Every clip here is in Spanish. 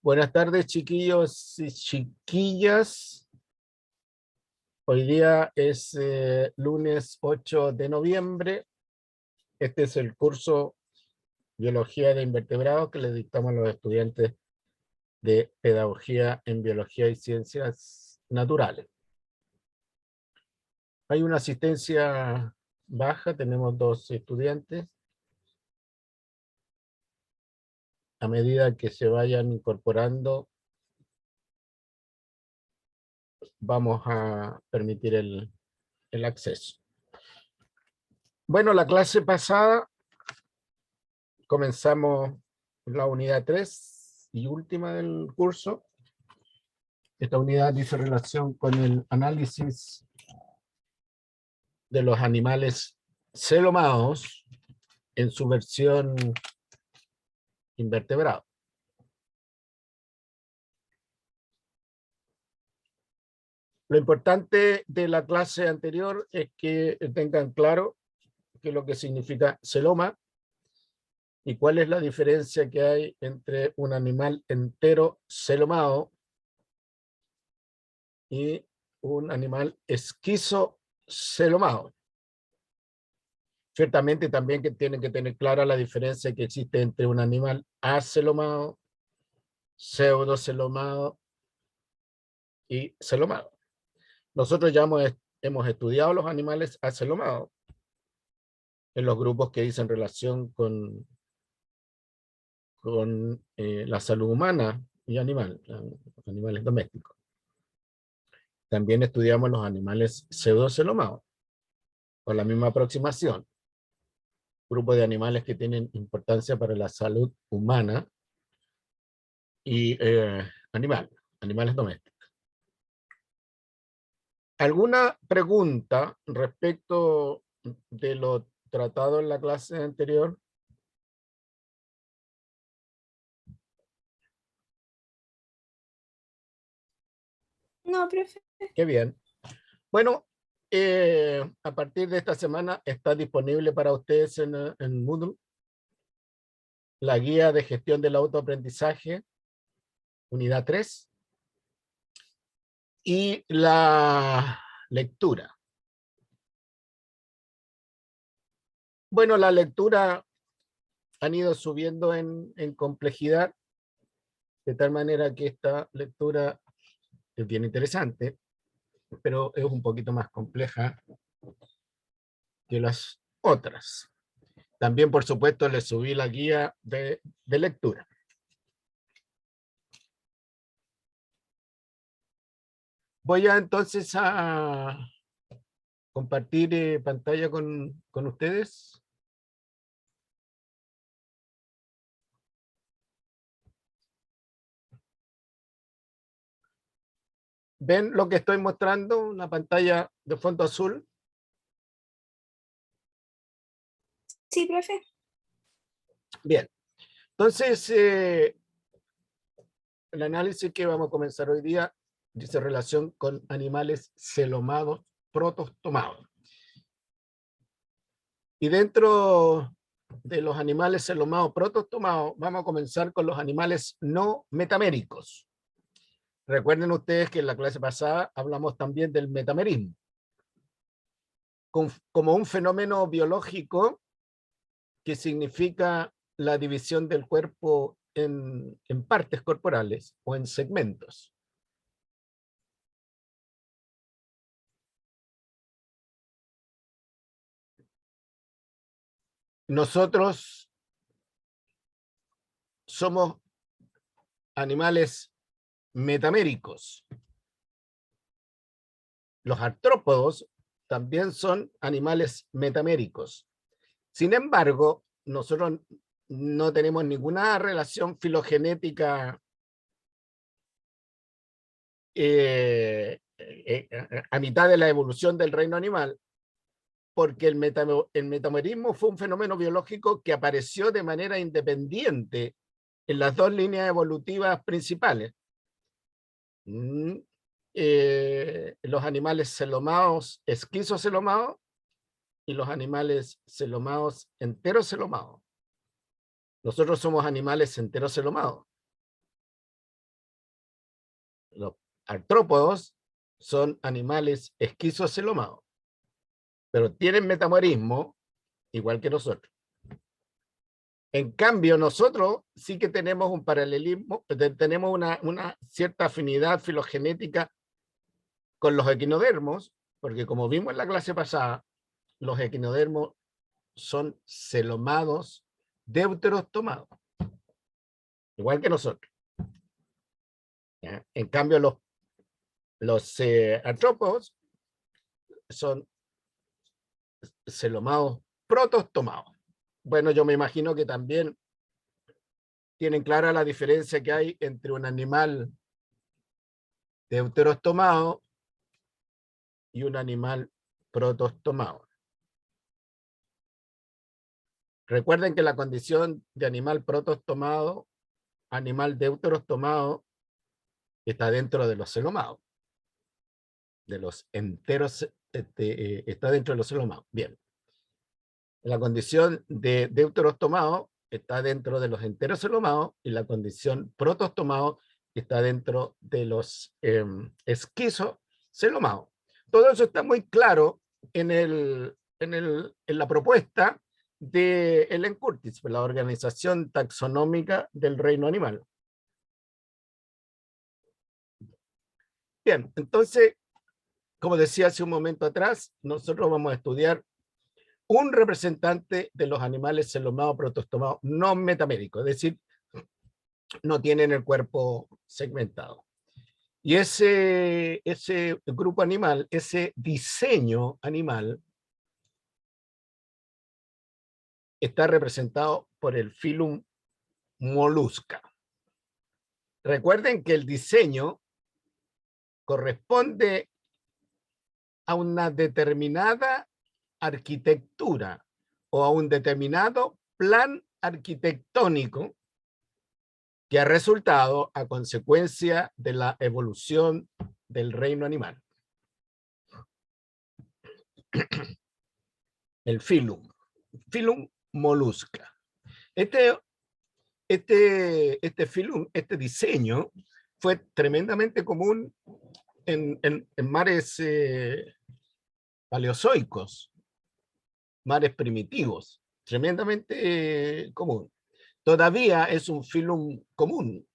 Buenas tardes, chiquillos y chiquillas. Hoy día es lunes 8 de noviembre. Este es el curso Biología de Invertebrados que le dictamos a los estudiantes de Pedagogía en Biología y Ciencias Naturales. Hay una asistencia baja, tenemos 2 estudiantes. A medida que se vayan incorporando, vamos a permitir el acceso. Bueno, la clase pasada comenzamos la unidad 3 y última del curso. Esta unidad dice relación con el análisis de los animales celomados en su versión invertebrado. Lo importante de la clase anterior es que tengan claro qué es lo que significa celoma y cuál es la diferencia que hay entre un animal entero celomado y un animal esquizocelomado. Ciertamente también que tienen que tener clara la diferencia que existe entre un animal acelomado, pseudocelomado y celomado. Nosotros ya hemos estudiado los animales acelomados en los grupos que dicen relación con la salud humana y animal, los animales domésticos. También estudiamos los animales pseudocelomados, con la misma aproximación. Grupo de animales que tienen importancia para la salud humana y animales domésticos. ¿Alguna pregunta respecto de lo tratado en la clase anterior? No, profe. Qué bien. Bueno, a partir de esta semana está disponible para ustedes en Moodle la guía de gestión del autoaprendizaje, unidad 3, y la lectura. Bueno, la lectura han ido subiendo en complejidad, de tal manera que esta lectura es bien interesante, pero es un poquito más compleja que las otras. También, por supuesto, les subí la guía de lectura. Voy a entonces a compartir pantalla con ustedes. ¿Ven lo que estoy mostrando? Una pantalla de fondo azul. Sí, profe. Bien. Entonces, el análisis que vamos a comenzar hoy día dice relación con animales celomados protostomados. Y dentro de los animales celomados protostomados, vamos a comenzar con los animales no metaméricos. Recuerden ustedes que en la clase pasada hablamos también del metamerismo como un fenómeno biológico que significa la división del cuerpo en partes corporales o en segmentos. Nosotros somos animales metaméricos. Los artrópodos también son animales metaméricos. Sin embargo, nosotros no tenemos ninguna relación filogenética a mitad de la evolución del reino animal, porque el metamerismo fue un fenómeno biológico que apareció de manera independiente en las 2 líneas evolutivas principales. Los animales celomados, esquizocelomados, y los animales celomados, enterocelomados. Nosotros somos animales enterocelomados. Los artrópodos son animales esquizocelomados, pero tienen metamorismo igual que nosotros. En cambio, nosotros sí que tenemos un paralelismo, tenemos una cierta afinidad filogenética con los equinodermos, porque como vimos en la clase pasada, los equinodermos son celomados deuterostomados, igual que nosotros. ¿Ya? En cambio, los artrópodos son celomados protostomados. Bueno, yo me imagino que también tienen clara la diferencia que hay entre un animal deuterostomado y un animal protostomado. Recuerden que la condición de animal protostomado, animal deuterostomado, está dentro de los celomados, de los enteros, está dentro de los celomados. Bien. La condición de deuterostomado está dentro de los enterocelomados y la condición protostomado está dentro de los esquizocelomados. Todo eso está muy claro en la propuesta de Ellen Curtis, la Organización Taxonómica del Reino Animal. Bien, entonces, como decía hace un momento atrás, nosotros vamos a estudiar un representante de los animales celomados protostomados no metamédicos, es decir, no tienen el cuerpo segmentado. Y ese grupo animal, ese diseño animal, está representado por el filum Mollusca. Recuerden que el diseño corresponde a una determinada arquitectura o a un determinado plan arquitectónico que ha resultado a consecuencia de la evolución del reino animal. El filum Mollusca. Este filum, este diseño, fue tremendamente común en mares paleozoicos, mares primitivos, tremendamente común. Todavía es un filum común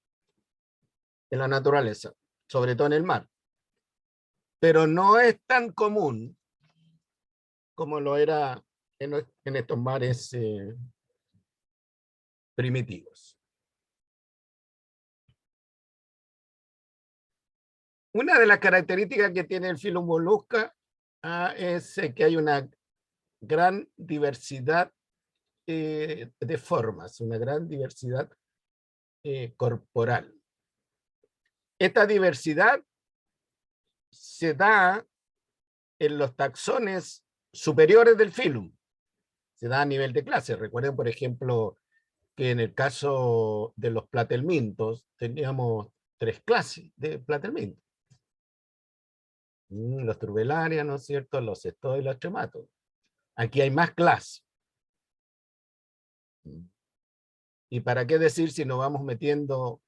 en la naturaleza, sobre todo en el mar, pero no es tan común como lo era en estos mares primitivos. Una de las características que tiene el filum Mollusca es que hay una gran diversidad de formas, una gran diversidad corporal. Esta diversidad se da en los taxones superiores del filum, se da a nivel de clase. Recuerden, por ejemplo, que en el caso de los platelmintos teníamos 3 clases de platelmintos. Los turbellarios, ¿no es cierto? Los cestodos y los trematos. Aquí hay más clases. ¿Y para qué decir si nos vamos metiendo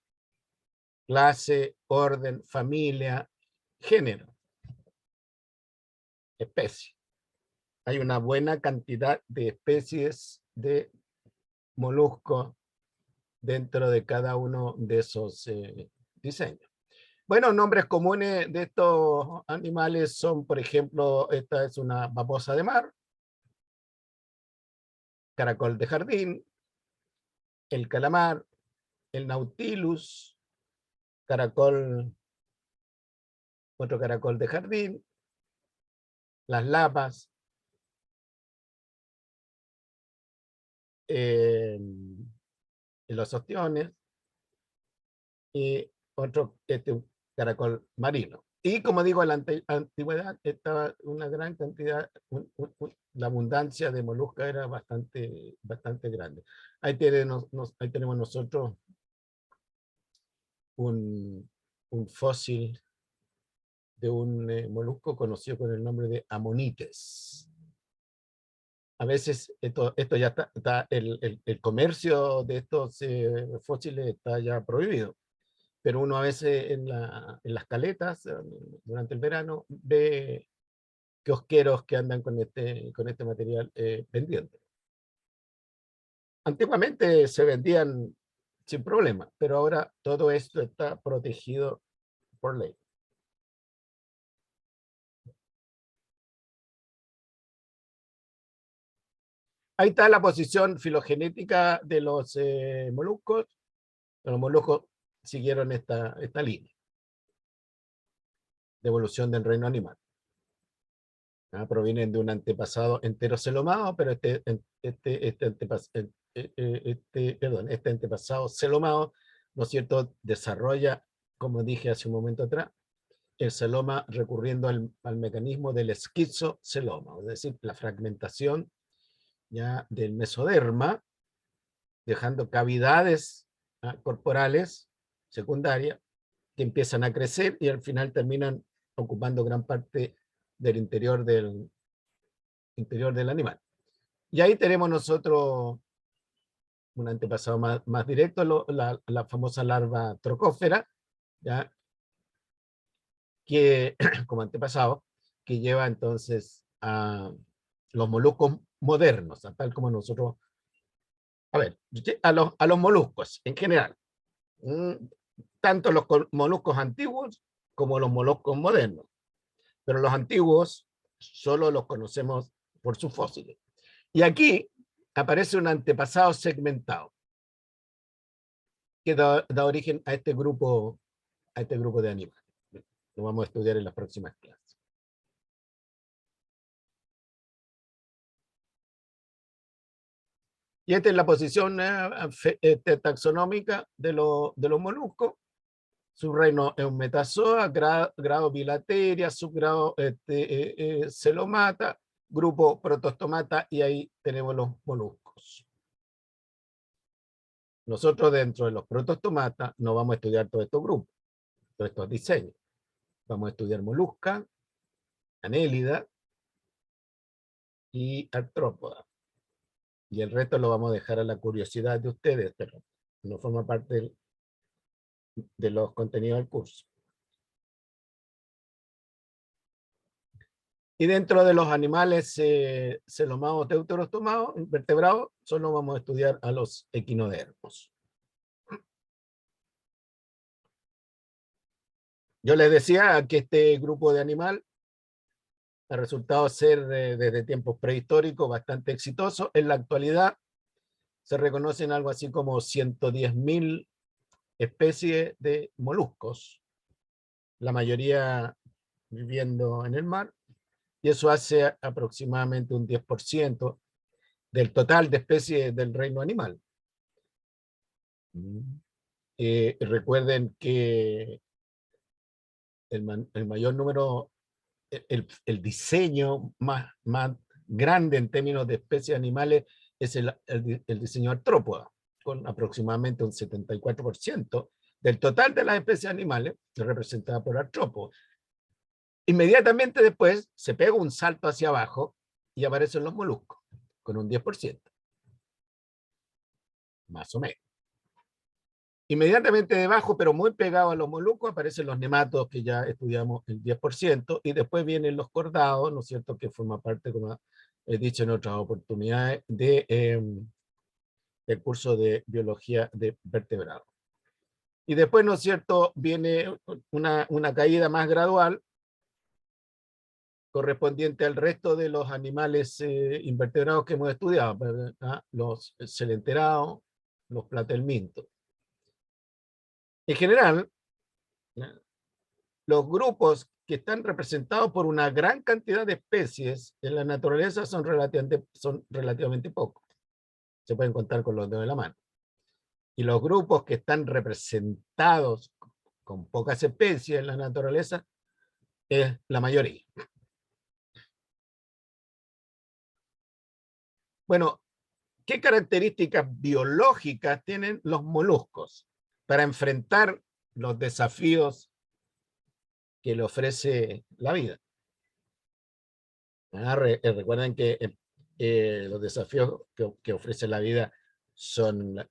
clase, orden, familia, género, especie? Hay una buena cantidad de especies de moluscos dentro de cada uno de esos diseños. Bueno, nombres comunes de estos animales son, por ejemplo, esta es una babosa de mar, caracol de jardín, el calamar, el nautilus, caracol, otro caracol de jardín, las lapas, los ostiones y otro caracol marino. Y como digo, en la antigüedad estaba una gran cantidad, la abundancia de molusca era bastante grande. Ahí tenemos nosotros un fósil de un molusco conocido con el nombre de Ammonites. A veces esto ya está el comercio de estos fósiles está ya prohibido. pero uno a veces en las caletas, durante el verano, ve kiosqueros que andan con este material vendiendo. Antiguamente se vendían sin problema, pero ahora todo esto está protegido por ley. Ahí está la posición filogenética de los moluscos. Los moluscos siguieron esta línea de evolución del reino animal. Provienen de un antepasado enterocelomado, pero este antepasado celomado, ¿no es cierto?, desarrolla, como dije hace un momento atrás, el celoma recurriendo al mecanismo del esquizoceloma, es decir, la fragmentación ya del mesoderma, dejando cavidades corporales secundarias que empiezan a crecer y al final terminan ocupando gran parte del interior del animal. Y ahí tenemos nosotros un antepasado más directo, la famosa larva trocófera, ¿ya?, que como antepasado, que lleva entonces a los moluscos modernos, tal como nosotros, a los moluscos en general, tanto los moluscos antiguos como los moluscos modernos, pero los antiguos solo los conocemos por sus fósiles. Y aquí aparece un antepasado segmentado que da origen a este grupo de animales. Lo vamos a estudiar en las próximas clases. Y esta es la posición taxonómica de los moluscos. Su reino es un metazoa, grado bilateria, subgrado celomata, grupo protostomata, y ahí tenemos los moluscos. Nosotros dentro de los protostomata no vamos a estudiar todos estos grupos, todos estos diseños. Vamos a estudiar molusca, anélida y artrópoda. Y el resto lo vamos a dejar a la curiosidad de ustedes, pero no forma parte de los contenidos del curso. Y dentro de los animales celomados, deuterostomados, invertebrados, solo vamos a estudiar a los equinodermos. Yo les decía que este grupo de animal ha resultado ser desde tiempos prehistóricos bastante exitoso. En la actualidad se reconocen algo así como 110.000 especies de moluscos, la mayoría viviendo en el mar, y eso hace aproximadamente un 10% del total de especies del reino animal. Recuerden que el mayor número, el diseño más grande en términos de especies animales es el diseño artrópoda, con aproximadamente un 74% del total de las especies animales representada por artrópodos. Inmediatamente después se pega un salto hacia abajo y aparecen los moluscos, con un 10%. Más o menos. Inmediatamente debajo, pero muy pegado a los moluscos, aparecen los nematodos, que ya estudiamos el 10%, y después vienen los cordados, ¿no es cierto?, que forma parte, como he dicho en otras oportunidades, del curso de biología de vertebrados. Y después, ¿no es cierto?, viene una caída más gradual, correspondiente al resto de los animales invertebrados que hemos estudiado, los celenterados, los platelmintos. En general, los grupos que están representados por una gran cantidad de especies en la naturaleza son relativamente pocos. Se pueden contar con los dedos de la mano. Y los grupos que están representados con pocas especies en la naturaleza es la mayoría. Bueno, ¿qué características biológicas tienen los moluscos para enfrentar los desafíos que le ofrece la vida? Recuerden que los desafíos que ofrece la vida son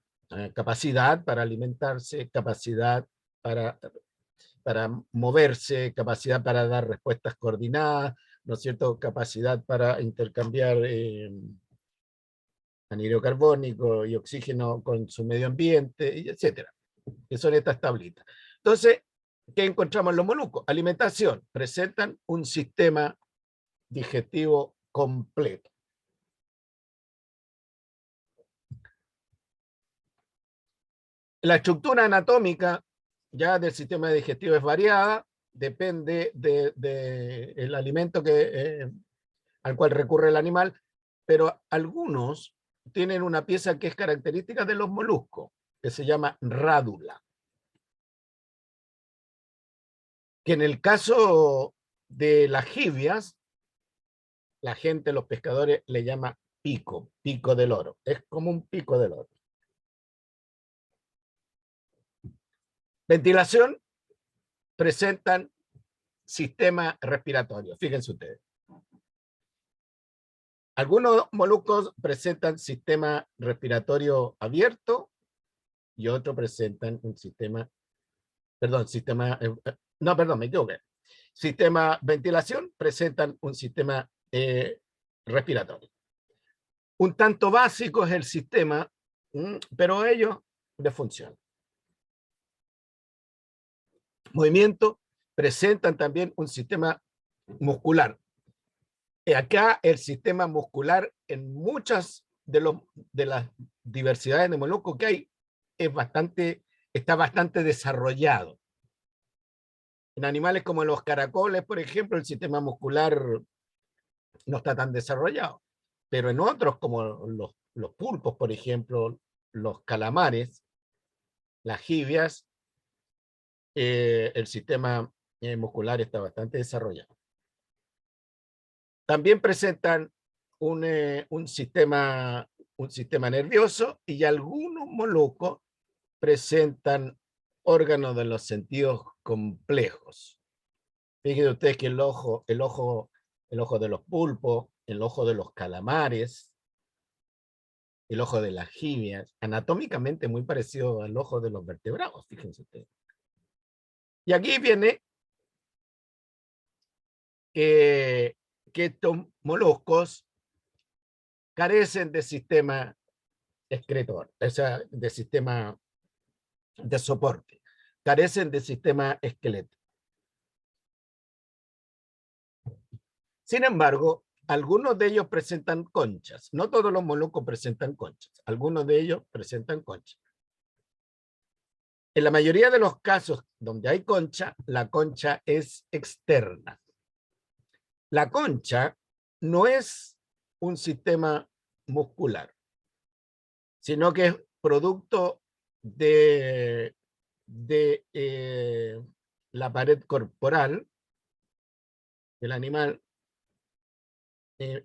capacidad para alimentarse, capacidad para moverse, capacidad para dar respuestas coordinadas, ¿no es cierto? Capacidad para intercambiar anhídrido carbónico y oxígeno con su medio ambiente, etcétera, que son estas tablitas. Entonces, ¿qué encontramos en los moluscos? Alimentación, presentan un sistema digestivo completo. La estructura anatómica ya del sistema digestivo es variada, depende del alimento al cual recurre el animal, pero algunos tienen una pieza que es característica de los moluscos, que se llama rádula. Que en el caso de las jibias, la gente, los pescadores, le llama pico, pico del oro. Es como un pico del oro. Ventilación, presentan sistema respiratorio. Fíjense ustedes. Algunos moluscos presentan sistema respiratorio abierto y otros presentan un sistema, perdón, me equivoqué. Sistema ventilación, presentan un sistema respiratorio. Un tanto básico es el sistema, pero ellos les funciona. Movimiento, presentan también un sistema muscular. Acá el sistema muscular en muchas de las diversidades de moluscos que hay está bastante desarrollado. En animales como los caracoles, por ejemplo, el sistema muscular no está tan desarrollado, pero en otros como los pulpos, por ejemplo, los calamares, las jibias, el sistema muscular está bastante desarrollado. También presentan un sistema nervioso y algunos moluscos presentan órganos de los sentidos complejos. Fíjense ustedes que el ojo de los pulpos, el ojo de los calamares, el ojo de las jibias, anatómicamente muy parecido al ojo de los vertebrados, fíjense ustedes. Y aquí viene que estos moluscos carecen de sistema excretor, o sea, de sistema de soporte, carecen de sistema esquelético. Sin embargo, algunos de ellos presentan conchas. No todos los moluscos presentan conchas, algunos de ellos presentan conchas. En la mayoría de los casos donde hay concha, la concha es externa. La concha no es un sistema muscular, sino que es producto de la pared corporal del animal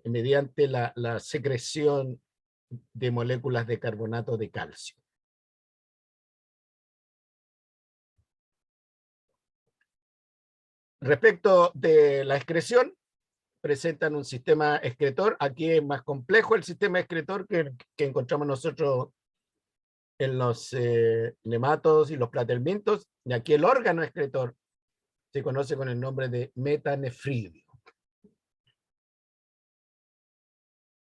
mediante la secreción de moléculas de carbonato de calcio. Respecto de la excreción, presentan un sistema excretor. Aquí es más complejo el sistema excretor que encontramos nosotros en los nematodos y los platelmintos, y aquí el órgano excretor se conoce con el nombre de metanefridio.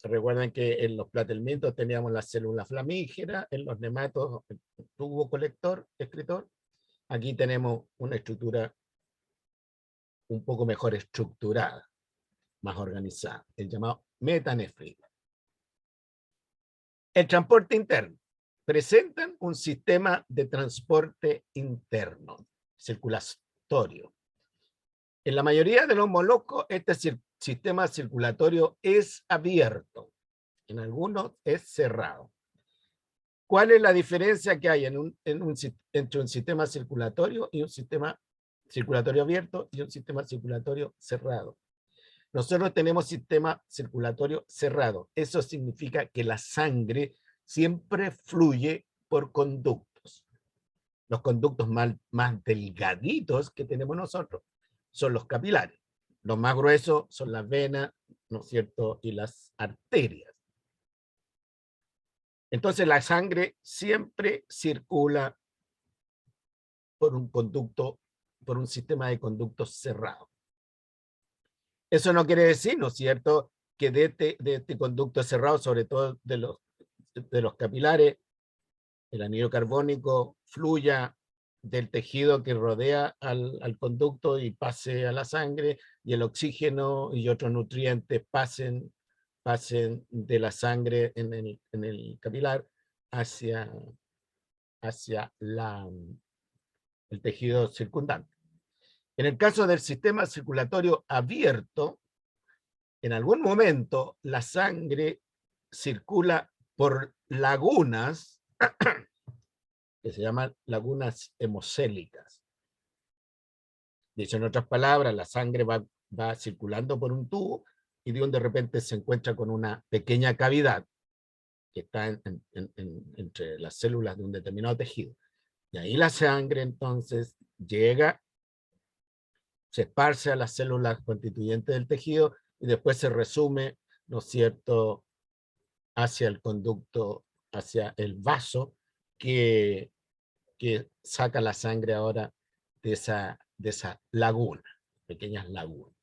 Recuerden que en los platelmintos teníamos la célula flamígera, en los nematodos el tubo colector, excretor. Aquí tenemos una estructura un poco mejor estructurada, más organizada, el llamado metanefridio. El transporte interno. Presentan un sistema de transporte interno, circulatorio. En la mayoría de los moluscos, este sistema circulatorio es abierto. En algunos es cerrado. ¿Cuál es la diferencia que hay entre un sistema circulatorio y un sistema circulatorio abierto y un sistema circulatorio cerrado? Nosotros tenemos sistema circulatorio cerrado. Eso significa que la sangre siempre fluye por conductos. Los conductos más delgaditos que tenemos nosotros son los capilares. Los más gruesos son las venas, ¿no es cierto?, y las arterias. Entonces la sangre siempre circula por un conducto, por un sistema de conductos cerrado. Eso no quiere decir, ¿no es cierto?, que de este conducto cerrado, sobre todo de los capilares, el anhídrido carbónico fluya del tejido que rodea al conducto y pase a la sangre, y el oxígeno y otros nutrientes pasen de la sangre en el capilar hacia el tejido circundante. En el caso del sistema circulatorio abierto, en algún momento la sangre circula por lagunas que se llaman lagunas hemocélicas. Dicho en otras palabras, la sangre va circulando por un tubo y de repente se encuentra con una pequeña cavidad que está entre las células de un determinado tejido. Y ahí la sangre entonces llega, se esparce a las células constituyentes del tejido y después se resume, ¿no es cierto?, hacia el conducto, hacia el vaso que saca la sangre ahora de esa laguna, pequeñas lagunas.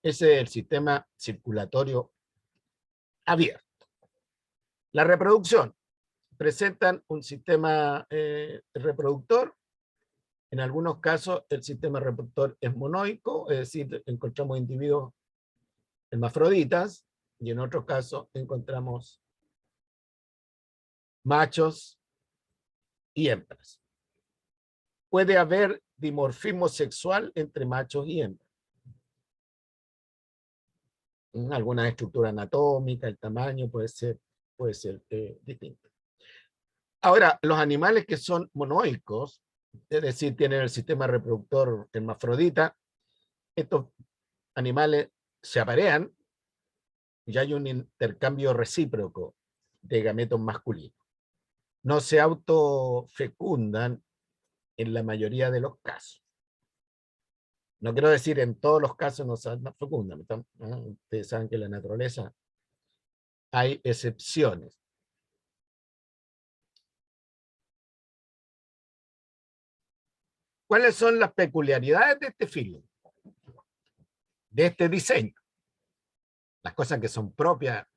Ese es el sistema circulatorio abierto. La reproducción. Presentan un sistema reproductor. En algunos casos el sistema reproductor es monoico, es decir, encontramos individuos hermafroditas, y en otros casos encontramos machos y hembras. Puede haber dimorfismo sexual entre machos y hembras. Alguna estructura anatómica, el tamaño puede ser distinto. Ahora, los animales que son monoicos, es decir, tienen el sistema reproductor hermafrodita, estos animales se aparean y hay un intercambio recíproco de gametos masculinos. No se autofecundan en la mayoría de los casos. No quiero decir en todos los casos no se fecundan. Ustedes saben que en la naturaleza hay excepciones. ¿Cuáles son las peculiaridades de este filo? De este diseño. Las cosas que son propias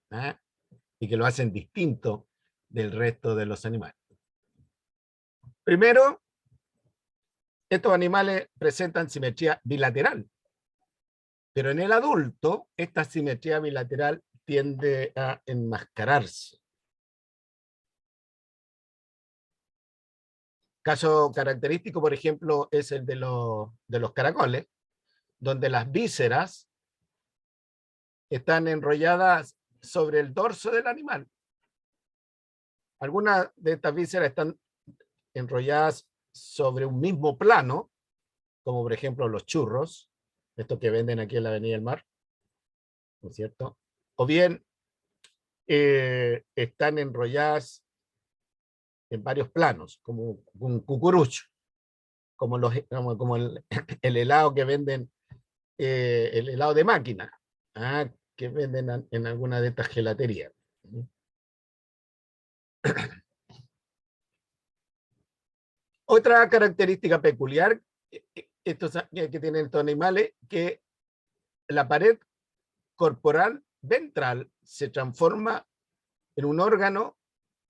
y que lo hacen distinto del resto de los animales. Primero, estos animales presentan simetría bilateral, pero en el adulto esta simetría bilateral tiende a enmascararse. Caso característico, por ejemplo, es el de los caracoles, donde las vísceras están enrolladas sobre el dorso del animal. Algunas de estas vísceras están enrolladas sobre un mismo plano, como por ejemplo los churros, estos que venden aquí en la Avenida del Mar, ¿no es cierto? O bien están enrolladas en varios planos, como un cucurucho, como el helado que venden, el helado de máquina, que venden en alguna de estas gelaterías. Otra característica peculiar que tienen estos animales, que la pared corporal ventral se transforma en un órgano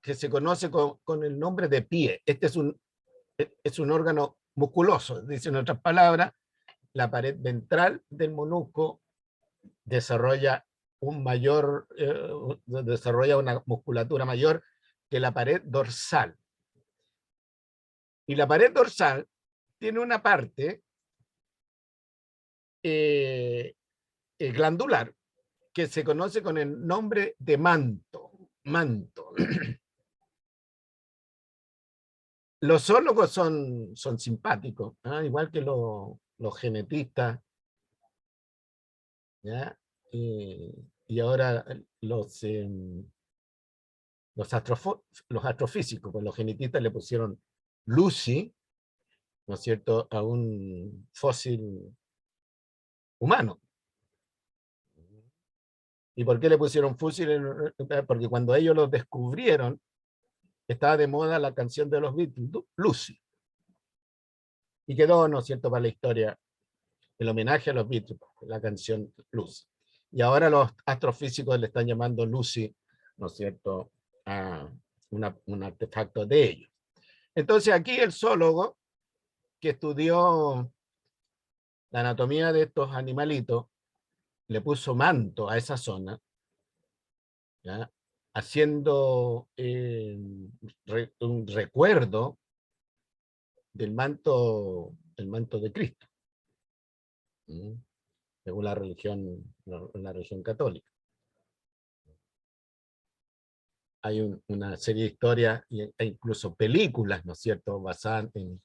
que se conoce con el nombre de pie. Este es un órgano musculoso, dice en otras palabras, la pared ventral del molusco desarrolla desarrolla una musculatura mayor que la pared dorsal. Y la pared dorsal tiene una parte glandular que se conoce con el nombre de manto. Los zoólogos son simpáticos, igual que los genetistas, ¿ya? Y ahora los astrofísicos, pues los genetistas le pusieron Lucy, ¿no es cierto?, a un fósil humano. ¿Y por qué le pusieron fósil? Porque cuando ellos los descubrieron, estaba de moda la canción de los Beatles, Lucy. y quedó, ¿no es cierto?, para la historia, el homenaje a los Beatles, la canción Lucy. Y ahora los astrofísicos le están llamando Lucy, ¿no es cierto?, a un artefacto de ellos. Entonces aquí el zoólogo que estudió la anatomía de estos animalitos le puso manto a esa zona, ¿ya?, haciendo un recuerdo del manto de Cristo, según la religión católica. Hay una serie de historias e incluso películas, ¿no es cierto?, basadas en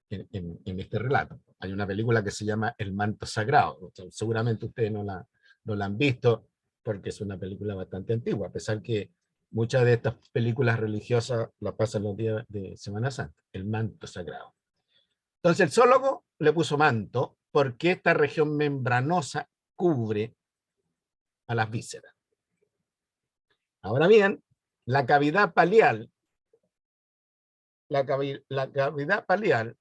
este relato. Hay una película que se llama El manto sagrado. O sea, seguramente ustedes no la han visto porque es una película bastante antigua, a pesar que muchas de estas películas religiosas las pasan los días de Semana Santa. El manto sagrado. Entonces el zoólogo le puso manto porque esta región membranosa cubre a las vísceras. Ahora bien, la cavidad palial, la cavidad palial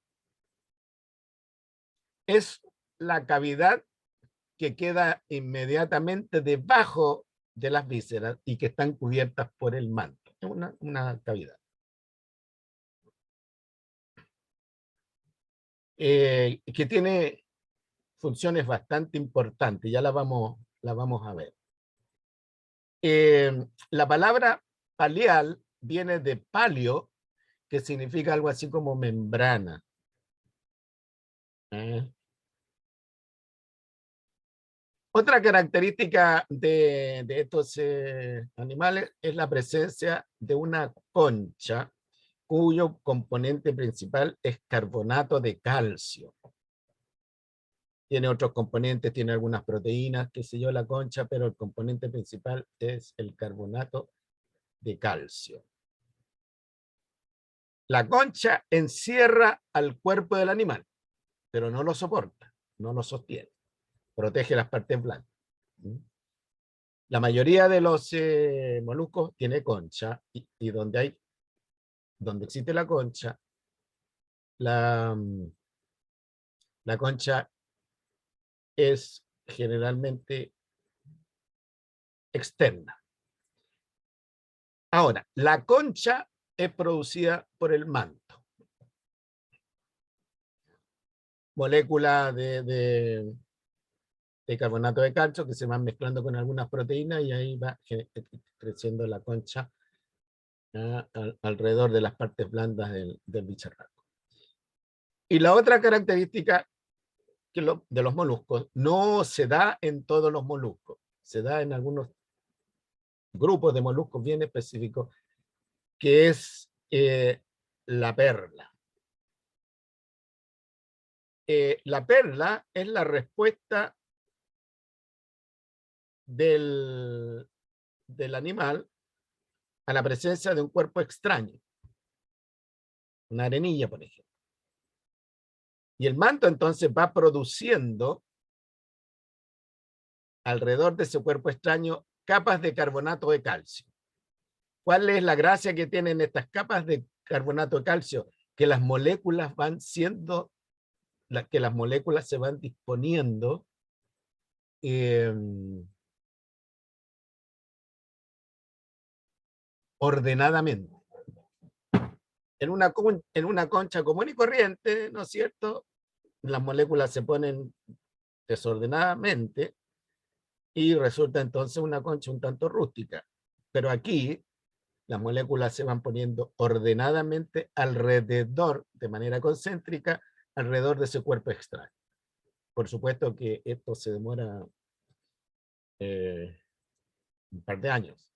es la cavidad que queda inmediatamente debajo de las vísceras y que están cubiertas por el manto. Es una cavidad. Que tiene funciones bastante importantes, ya la vamos a ver. La palabra palial viene de palio, que significa algo así como membrana. Otra característica de estos animales es la presencia de una concha cuyo componente principal es carbonato de calcio. Tiene otros componentes, tiene algunas proteínas, qué sé yo, la concha, pero el componente principal es el carbonato de calcio. La concha encierra al cuerpo del animal, pero no lo soporta, no lo sostiene. Protege las partes blandas. La mayoría de los moluscos tiene concha y donde existe la concha, la concha es generalmente externa. Ahora, la concha es producida por el manto. Moléculas de carbonato de calcio que se van mezclando con algunas proteínas y ahí va creciendo la concha alrededor de las partes blandas del bicharraco. Y la otra característica de los moluscos no se da en todos los moluscos, se da en algunos grupos de moluscos bien específicos, que es la perla. La perla es la respuesta del animal a la presencia de un cuerpo extraño, una arenilla, por ejemplo. Y el manto entonces va produciendo alrededor de ese cuerpo extraño capas de carbonato de calcio. ¿Cuál es la gracia que tienen estas capas de carbonato de calcio? Que las moléculas las moléculas se van disponiendo ordenadamente. En una concha común y corriente, ¿no es cierto?, las moléculas se ponen desordenadamente y resulta entonces una concha un tanto rústica. Pero aquí las moléculas se van poniendo ordenadamente alrededor, de manera concéntrica, alrededor de ese cuerpo extraño. Por supuesto que esto se demora un par de años.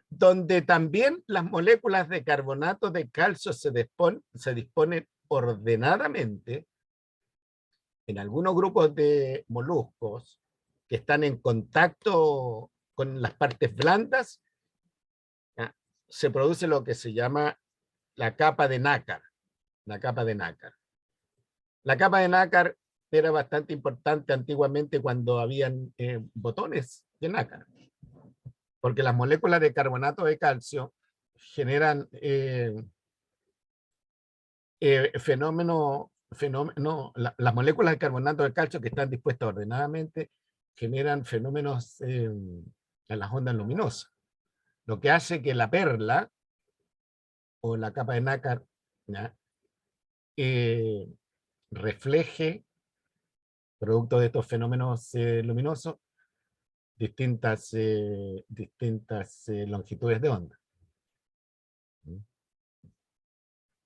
Donde también las moléculas de carbonato de calcio se disponen ordenadamente en algunos grupos de moluscos que están en contacto con las partes blandas, se produce lo que se llama la capa de nácar. La capa de nácar. La capa de nácar era bastante importante antiguamente cuando habían botones de nácar, porque las moléculas de carbonato de calcio generan Las moléculas de carbonato de calcio que están dispuestas ordenadamente generan fenómenos en las ondas luminosas, lo que hace que la perla o la capa de nácar, ¿ya? Refleje, producto de estos fenómenos luminosos, distintas longitudes de onda.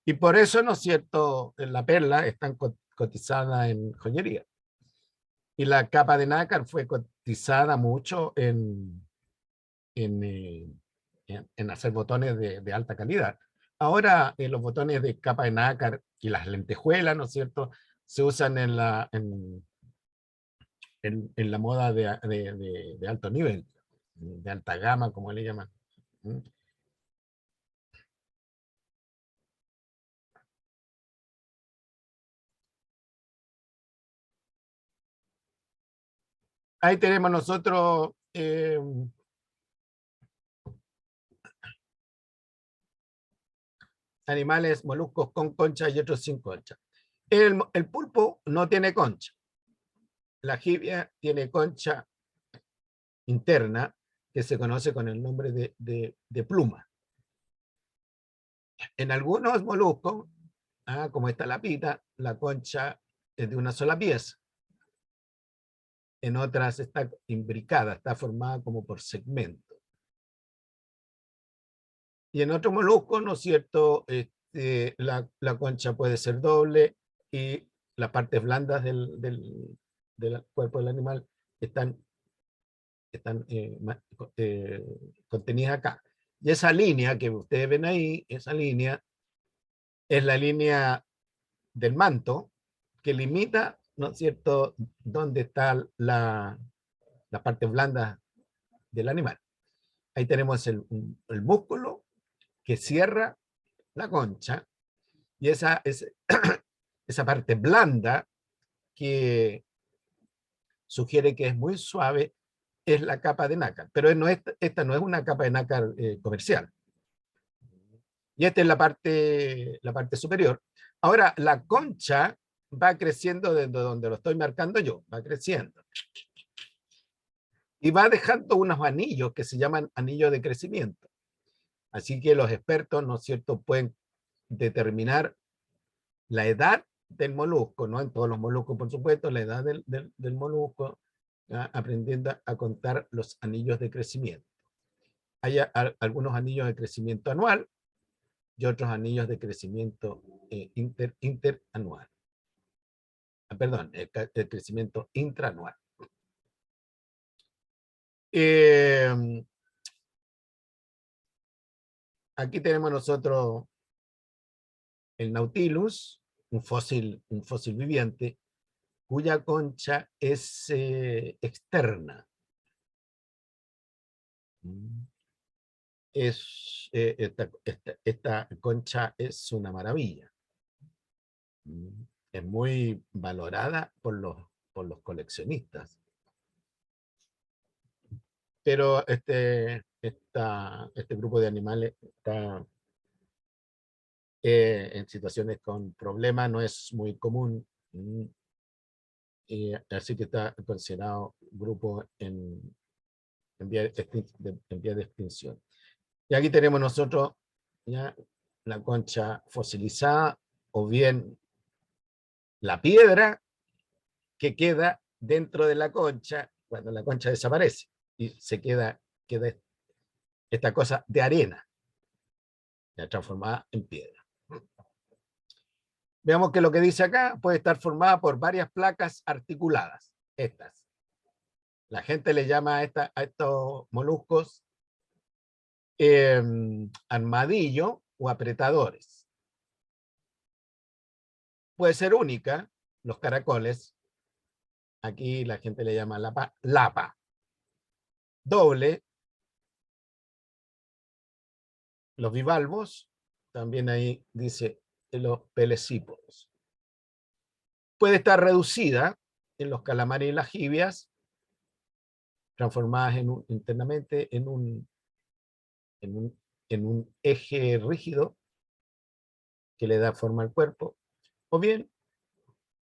Y por eso, ¿no es cierto?, la perla está cotizada en joyería. Y la capa de nácar fue cotizada mucho en hacer botones de alta calidad. Ahora los botones de capa de nácar y las lentejuelas, ¿no es cierto?, se usan en la moda de alto nivel, de alta gama, como le llaman. Ahí tenemos nosotros animales, moluscos con concha y otros sin concha. El pulpo no tiene concha. La jibia tiene concha interna, que se conoce con el nombre de pluma. En algunos moluscos, como esta lapita, la concha es de una sola pieza. En otras está imbricada, está formada como por segmentos. Y en otros moluscos, ¿no es cierto?, la concha puede ser doble y las partes blandas del cuerpo del animal están contenidas acá. Y esa línea que ustedes ven ahí, esa línea es la línea del manto que limita, ¿no es cierto?, dónde está la parte blanda del animal. Ahí tenemos el músculo que cierra la concha y esa parte blanda que sugiere que es muy suave es la capa de nácar, pero esta no es una capa de nácar comercial. Y esta es la parte superior. Ahora, la concha va creciendo desde donde lo estoy marcando yo, va creciendo. Y va dejando unos anillos que se llaman anillos de crecimiento. Así que los expertos, ¿no es cierto?, pueden determinar la edad del molusco, no en todos los moluscos, por supuesto, la edad del molusco, aprendiendo a contar los anillos de crecimiento. Hay algunos anillos de crecimiento anual y otros anillos de crecimiento interanual. Perdón, el crecimiento intraanual. Aquí tenemos nosotros el Nautilus, un fósil viviente, cuya concha es externa. Esta concha es una maravilla. Es muy valorada por los coleccionistas. Pero este grupo de animales está en situaciones con problemas, no es muy común. Así que está considerado grupo en vía de extinción. Y aquí tenemos nosotros ya la concha fosilizada, o bien la piedra que queda dentro de la concha cuando la concha desaparece y se queda esta cosa de arena, ya transformada en piedra. Veamos que lo que dice acá puede estar formada por varias placas articuladas. Estas. La gente le llama a estos moluscos armadillo o apretadores. Puede ser única, los caracoles. Aquí la gente le llama lapa. Doble, los bivalvos, también ahí dice los pelecípodos. Puede estar reducida en los calamares y las jibias, transformadas internamente en un eje rígido que le da forma al cuerpo, o bien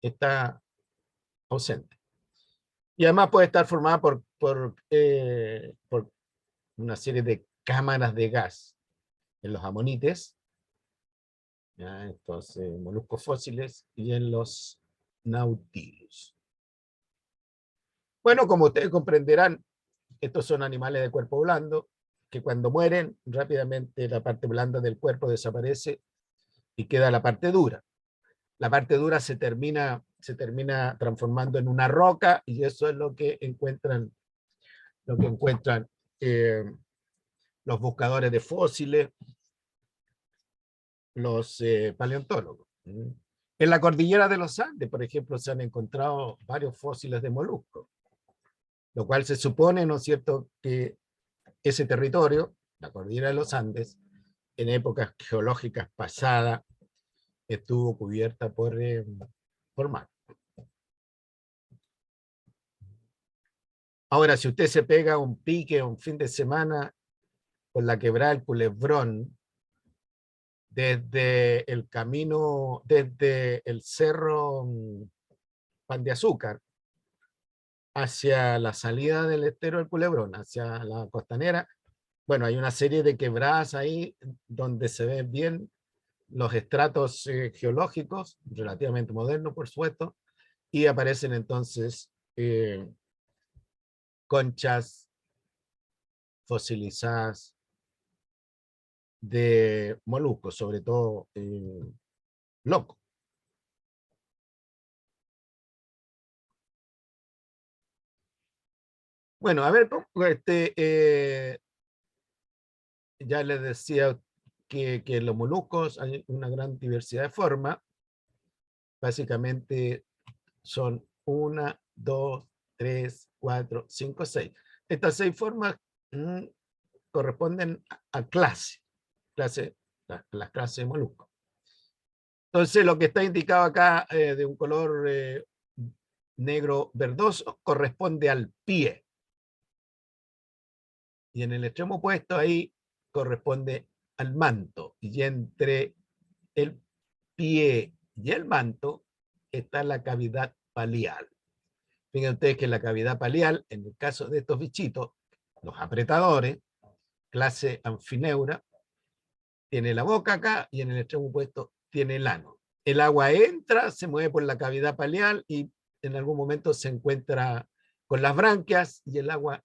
está ausente. Y además puede estar formada por una serie de cámaras de gas en los amonites, ¿ya? Estos moluscos fósiles, y en los nautilus. Bueno, como ustedes comprenderán, estos son animales de cuerpo blando, que cuando mueren, rápidamente la parte blanda del cuerpo desaparece y queda la parte dura. La parte dura se termina transformando en una roca, y eso es lo que encuentran eh, los buscadores de fósiles, los paleontólogos. En la cordillera de los Andes, por ejemplo, se han encontrado varios fósiles de moluscos, lo cual se supone, ¿no es cierto?, que ese territorio, la cordillera de los Andes, en épocas geológicas pasadas, estuvo cubierta por mar. Ahora, si usted se pega un pique un fin de semana por la quebrada del Culebrón, desde el camino, desde el cerro Pan de Azúcar, hacia la salida del estero del Culebrón, hacia la costanera, bueno, hay una serie de quebradas ahí donde se ven bien los estratos geológicos, relativamente modernos, por supuesto, y aparecen entonces conchas fosilizadas de moluscos, sobre todo loco. Bueno, a ver, ya les decía que en los moluscos hay una gran diversidad de formas. Básicamente son 1, 2, 3, 4, 5, 6. Estas 6 formas corresponden a las clases de moluscos. Entonces, lo que está indicado acá de un color negro verdoso corresponde al pie. Y en el extremo opuesto ahí corresponde al manto. Y entre el pie y el manto está la cavidad palial. Fíjense ustedes que la cavidad palial, en el caso de estos bichitos, los apretadores, clase Amphineura, tiene la boca acá y en el extremo opuesto tiene el ano. El agua entra, se mueve por la cavidad palial y en algún momento se encuentra con las branquias y el agua,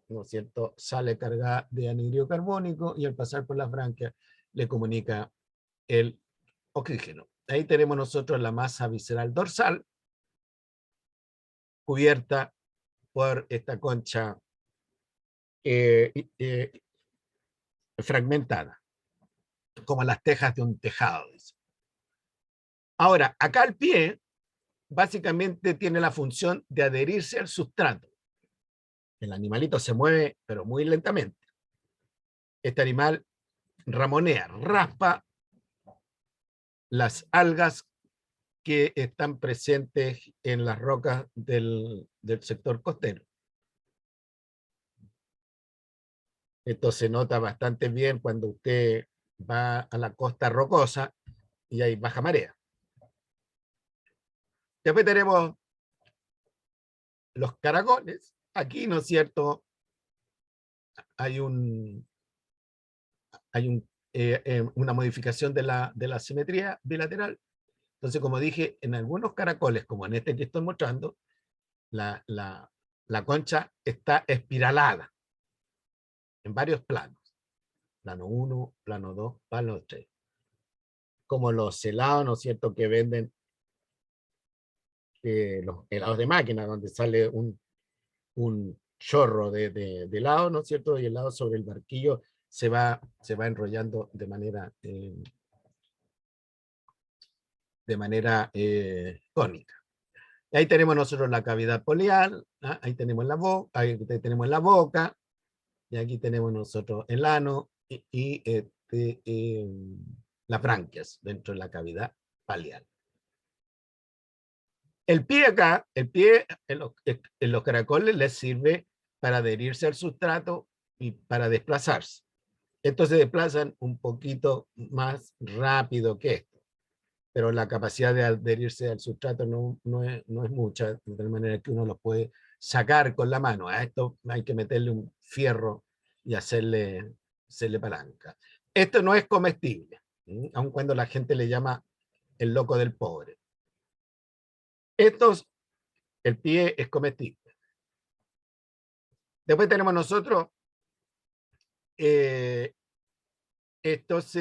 ¿no es cierto?, sale cargada de anhídrido carbónico y al pasar por las branquias le comunica el oxígeno. Ahí tenemos nosotros la masa visceral dorsal, cubierta por esta concha fragmentada, como las tejas de un tejado. Ahora, acá el pie básicamente tiene la función de adherirse al sustrato. El animalito se mueve, pero muy lentamente. Este animal ramonea, raspa las algas que están presentes en las rocas del sector costero. Esto se nota bastante bien cuando usted va a la costa rocosa y hay baja marea. Después tenemos los caracoles. Aquí, ¿no es cierto?, hay una modificación de la simetría bilateral. Entonces, como dije, en algunos caracoles, como en este que estoy mostrando, la concha está espiralada en varios planos. Plano 1, plano 2, plano 3. Como los helados, ¿no es cierto?, que venden los helados de máquina, donde sale un chorro de helado, ¿no es cierto?, y el helado sobre el barquillo se va enrollando de manera cónica. Ahí tenemos nosotros la cavidad polial, ¿ah? Ahí tenemos ahí tenemos la boca, y aquí tenemos nosotros el ano y las branquias dentro de la cavidad palial. El pie acá, el pie en los caracoles les sirve para adherirse al sustrato y para desplazarse. Estos se desplazan un poquito más rápido que esto. pero la capacidad de adherirse al sustrato no es mucha, de tal manera que uno los puede sacar con la mano. A esto hay que meterle un fierro y hacerle palanca. Esto no es comestible, aun cuando la gente le llama el loco del pobre. El pie es comestible. Después tenemos nosotros estos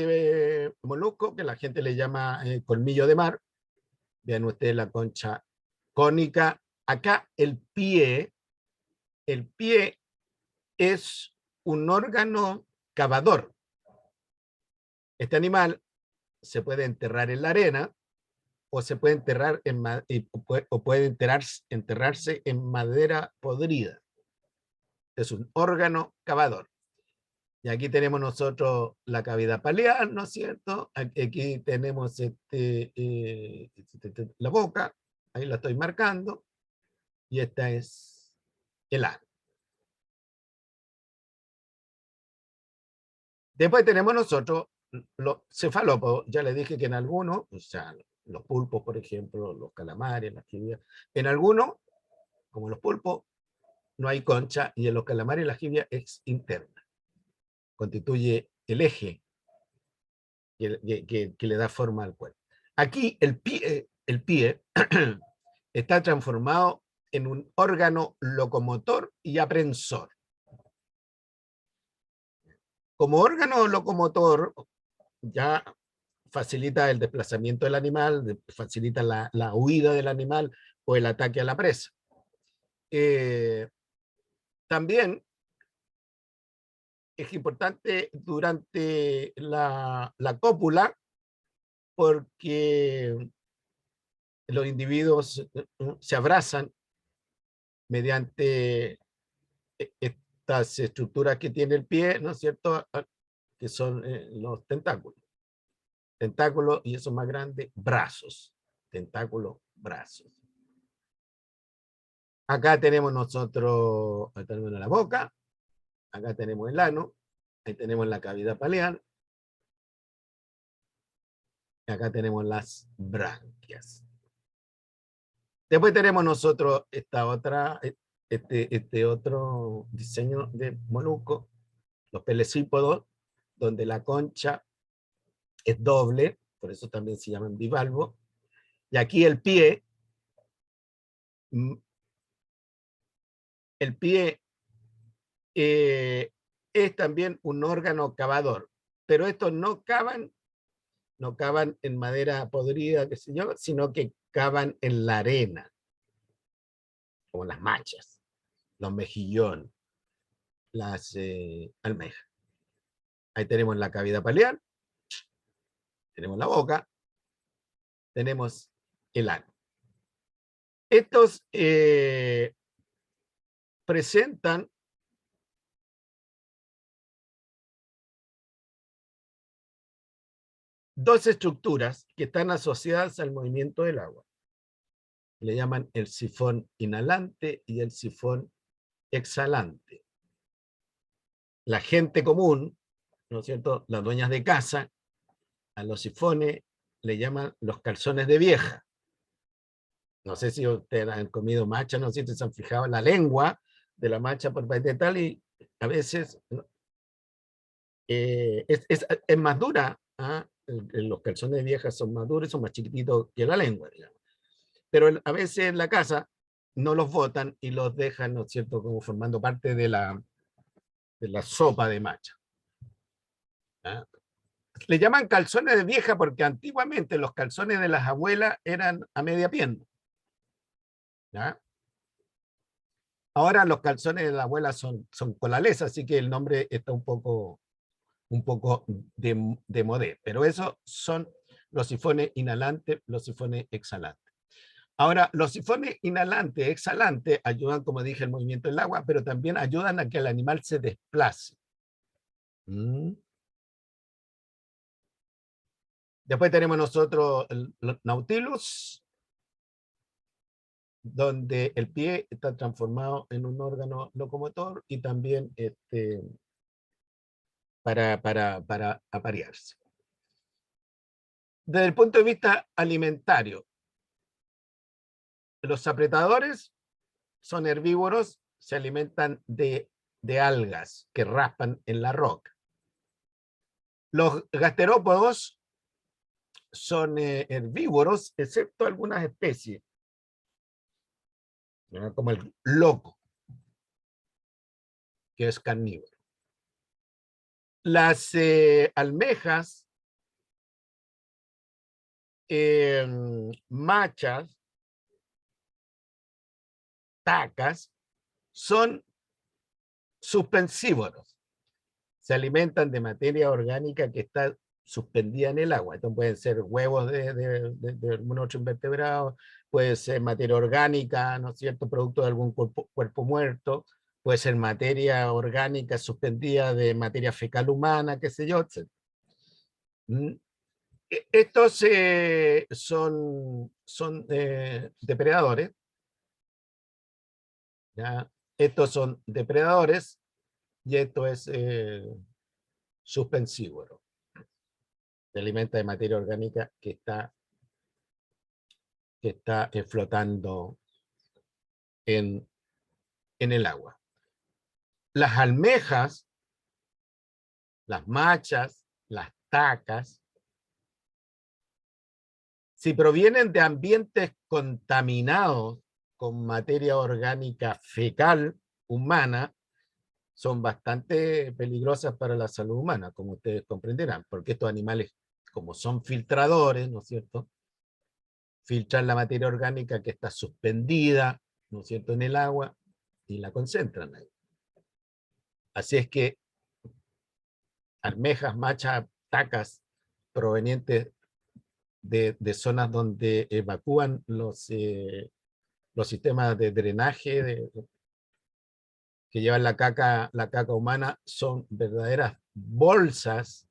moluscos que la gente le llama colmillo de mar. Vean ustedes la concha cónica. Acá el pie es un órgano cavador. Este animal se puede enterrar en la arena o se puede enterrar o puede enterrarse en madera podrida. Es un órgano cavador. Y aquí tenemos nosotros la cavidad paleal, ¿no es cierto? Aquí tenemos la boca, ahí la estoy marcando, y esta es el ano. Después tenemos nosotros los cefalópodos. Ya les dije que en algunos, o sea, los pulpos, por ejemplo, los calamares, las jibias, en algunos, como los pulpos, no hay concha, y en los calamares la jibia es interna. Constituye el eje que le da forma al cuerpo. Aquí el pie está transformado en un órgano locomotor y aprensor. Como órgano locomotor, ya facilita el desplazamiento del animal, facilita la huida del animal o el ataque a la presa. También es importante durante la cópula porque los individuos se abrazan mediante estas estructuras que tiene el pie, ¿no es cierto?, que son los tentáculos. Tentáculos, y eso más grande, brazos. Tentáculos, brazos. Acá tenemos nosotros, acá tenemos la boca, acá tenemos el ano, ahí tenemos la cavidad paleal, y acá tenemos las branquias. Después tenemos nosotros este otro diseño de molusco, los pelecípodos, donde la concha es doble, por eso también se llaman bivalvos, y aquí el pie es también un órgano cavador, pero estos no cavan en madera podrida, qué sé yo, sino que cavan en la arena, como las machas, los mejillones, las almejas. Ahí tenemos la cavidad paleal, tenemos la boca, tenemos el ano. Estos presentan dos estructuras que están asociadas al movimiento del agua. Le llaman el sifón inhalante y el sifón exhalante. La gente común, ¿no es cierto?, las dueñas de casa, a los sifones le llaman los calzones de vieja. No sé si ustedes han comido macha, no sé si se han fijado en la lengua de la macha por parte de tal, y a veces es más dura. Los calzones de vieja son más duros, son más chiquititos que la lengua, digamos. Pero a veces en la casa no los botan y los dejan, ¿no es cierto?, como formando parte de la sopa de macha. ¿Ah? Le llaman calzones de vieja porque antiguamente los calzones de las abuelas eran a media pierna. ¿Ah? Ahora los calzones de la abuela son colales, así que el nombre está un poco de modé. Pero esos son los sifones inhalantes, los sifones exhalantes. Ahora, los sifones inhalantes, exhalantes, ayudan, como dije, al movimiento del agua, pero también ayudan a que el animal se desplace. Después tenemos nosotros el Nautilus, donde el pie está transformado en un órgano locomotor y también para aparearse. Desde el punto de vista alimentario, los apretadores son herbívoros, se alimentan de algas que raspan en la roca. Los gasterópodos son herbívoros, excepto algunas especies, ¿no? Como el loco, que es carnívoro. Las almejas, machas, tacas, son suspensívoros. Se alimentan de materia orgánica que está suspendida en el agua. Esto pueden ser huevos de algún otro invertebrado, puede ser materia orgánica, ¿no es cierto?, producto de algún cuerpo muerto, puede ser materia orgánica suspendida de materia fecal humana, qué sé yo, etc. Estos son depredadores, ¿ya? Estos son depredadores y esto es suspensívoro. Se alimenta de materia orgánica que está flotando en el agua. Las almejas, las machas, las tacas, si provienen de ambientes contaminados con materia orgánica fecal humana, son bastante peligrosas para la salud humana, como ustedes comprenderán, porque estos animales, como son filtradores, ¿no es cierto?, filtran la materia orgánica que está suspendida, ¿no es cierto?, en el agua y la concentran ahí. Así es que almejas, machas, tacas provenientes de zonas donde evacúan los sistemas de drenaje que llevan la caca humana son verdaderas bolsas,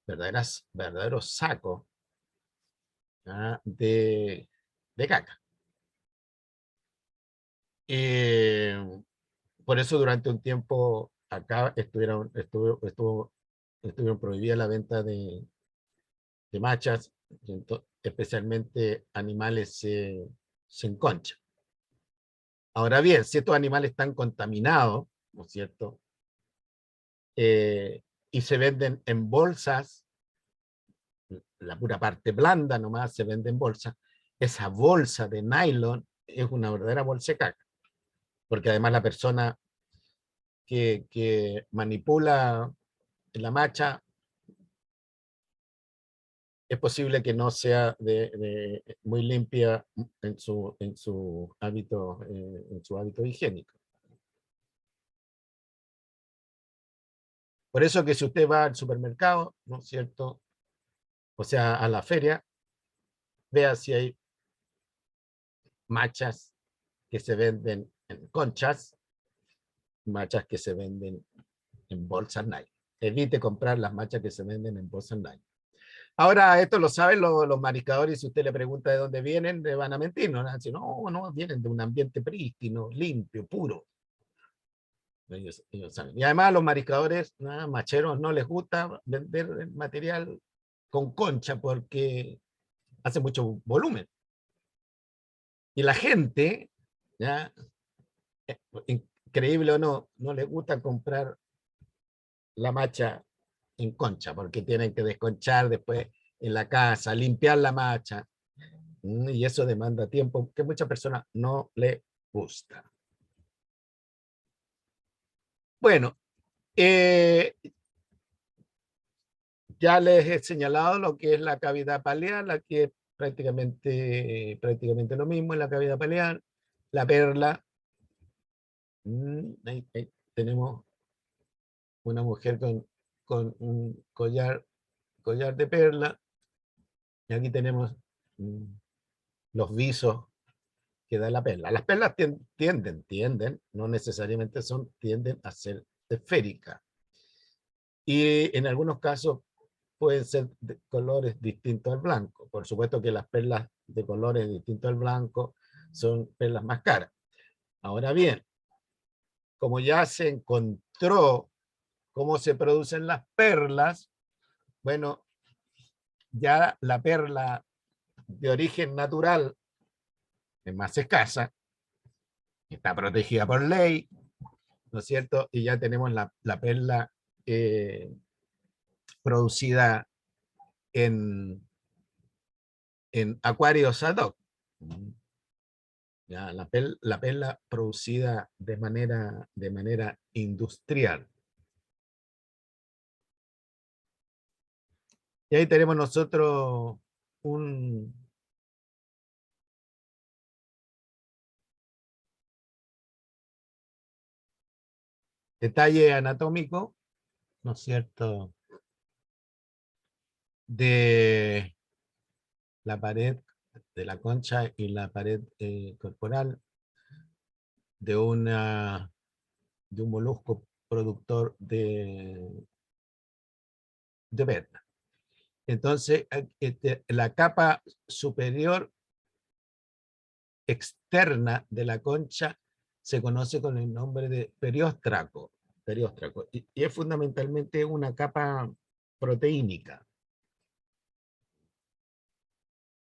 verdaderos sacos, ¿ah?, de caca. Por eso durante un tiempo acá estuvieron prohibida la venta de machas, especialmente animales sin concha. Ahora bien, si estos animales están contaminados, ¿no es cierto?, y se venden en bolsas, la pura parte blanda nomás se vende en bolsas, esa bolsa de nylon es una verdadera bolsa de caca, porque además la persona que manipula la macha es posible que no sea muy limpia en su hábito higiénico. Por eso que si usted va al supermercado, ¿no es cierto?, o sea, a la feria, vea si hay machas que se venden en conchas, machas que se venden en bolsas nylon. Evite comprar las machas que se venden en bolsas nylon. Ahora, esto lo saben los mariscadores, y si usted le pregunta de dónde vienen, le van a mentir, ¿no? No, vienen de un ambiente prístino, limpio, puro. Ellos saben. Y además a los mariscadores, macheros, no les gusta vender material con concha porque hace mucho volumen. Y la gente, ¿ya?, increíble o no, no les gusta comprar la macha en concha, porque tienen que desconchar después en la casa, limpiar la macha, y eso demanda tiempo que a muchas personas no les gusta. Bueno, ya les he señalado lo que es la cavidad paleal, aquí es prácticamente lo mismo en la cavidad paleal, la perla, ahí tenemos una mujer con un collar de perla, y aquí tenemos los visos que da la perla. Las perlas tienden, no necesariamente tienden a ser esféricas. Y en algunos casos pueden ser de colores distintos al blanco. Por supuesto que las perlas de colores distintos al blanco son perlas más caras. Ahora bien, como ya se encontró cómo se producen las perlas, bueno, ya la perla de origen natural es más escasa, está protegida por ley, ¿no es cierto? Y ya tenemos la perla producida en acuarios ad hoc. Ya, la perla producida de manera industrial. Y ahí tenemos nosotros un detalle anatómico, ¿no es cierto?, de la pared de la concha y la pared corporal de, de un molusco productor de perla. Entonces, la capa superior externa de la concha se conoce con el nombre de perióstraco. Y es fundamentalmente una capa proteínica.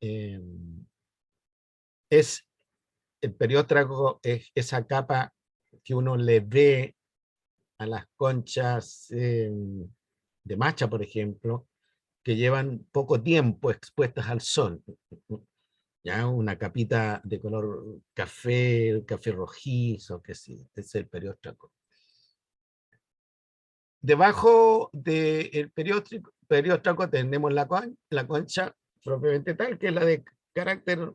El perióstraco es esa capa que uno le ve a las conchas de macha, por ejemplo, que llevan poco tiempo expuestas al sol. Ya una capita de color café rojizo, que sí, es el perióstraco. Debajo del perióstraco tenemos la concha propiamente tal, que es la de carácter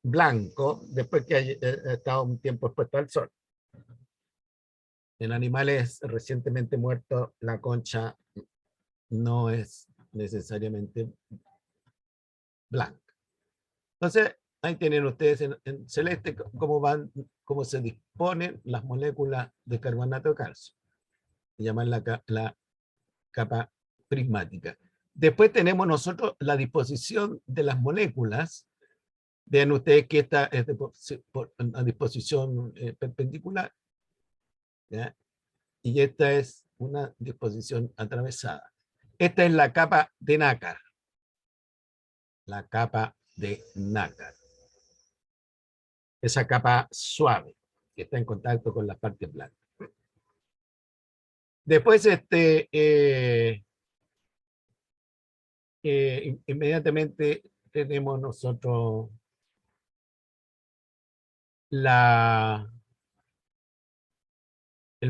blanco, después que ha estado un tiempo expuesto al sol. En animales recientemente muertos, la concha no es necesariamente blanca. Entonces, ahí tienen ustedes en celeste cómo se disponen las moléculas de carbonato de calcio. Se llaman la capa prismática. Después tenemos nosotros la disposición de las moléculas. Vean ustedes que esta es por una disposición perpendicular, ¿ya? Y esta es una disposición atravesada. Esta es la capa de nácar. La capa de nácar. Esa capa suave que está en contacto con las partes blancas. Después, inmediatamente tenemos nosotros el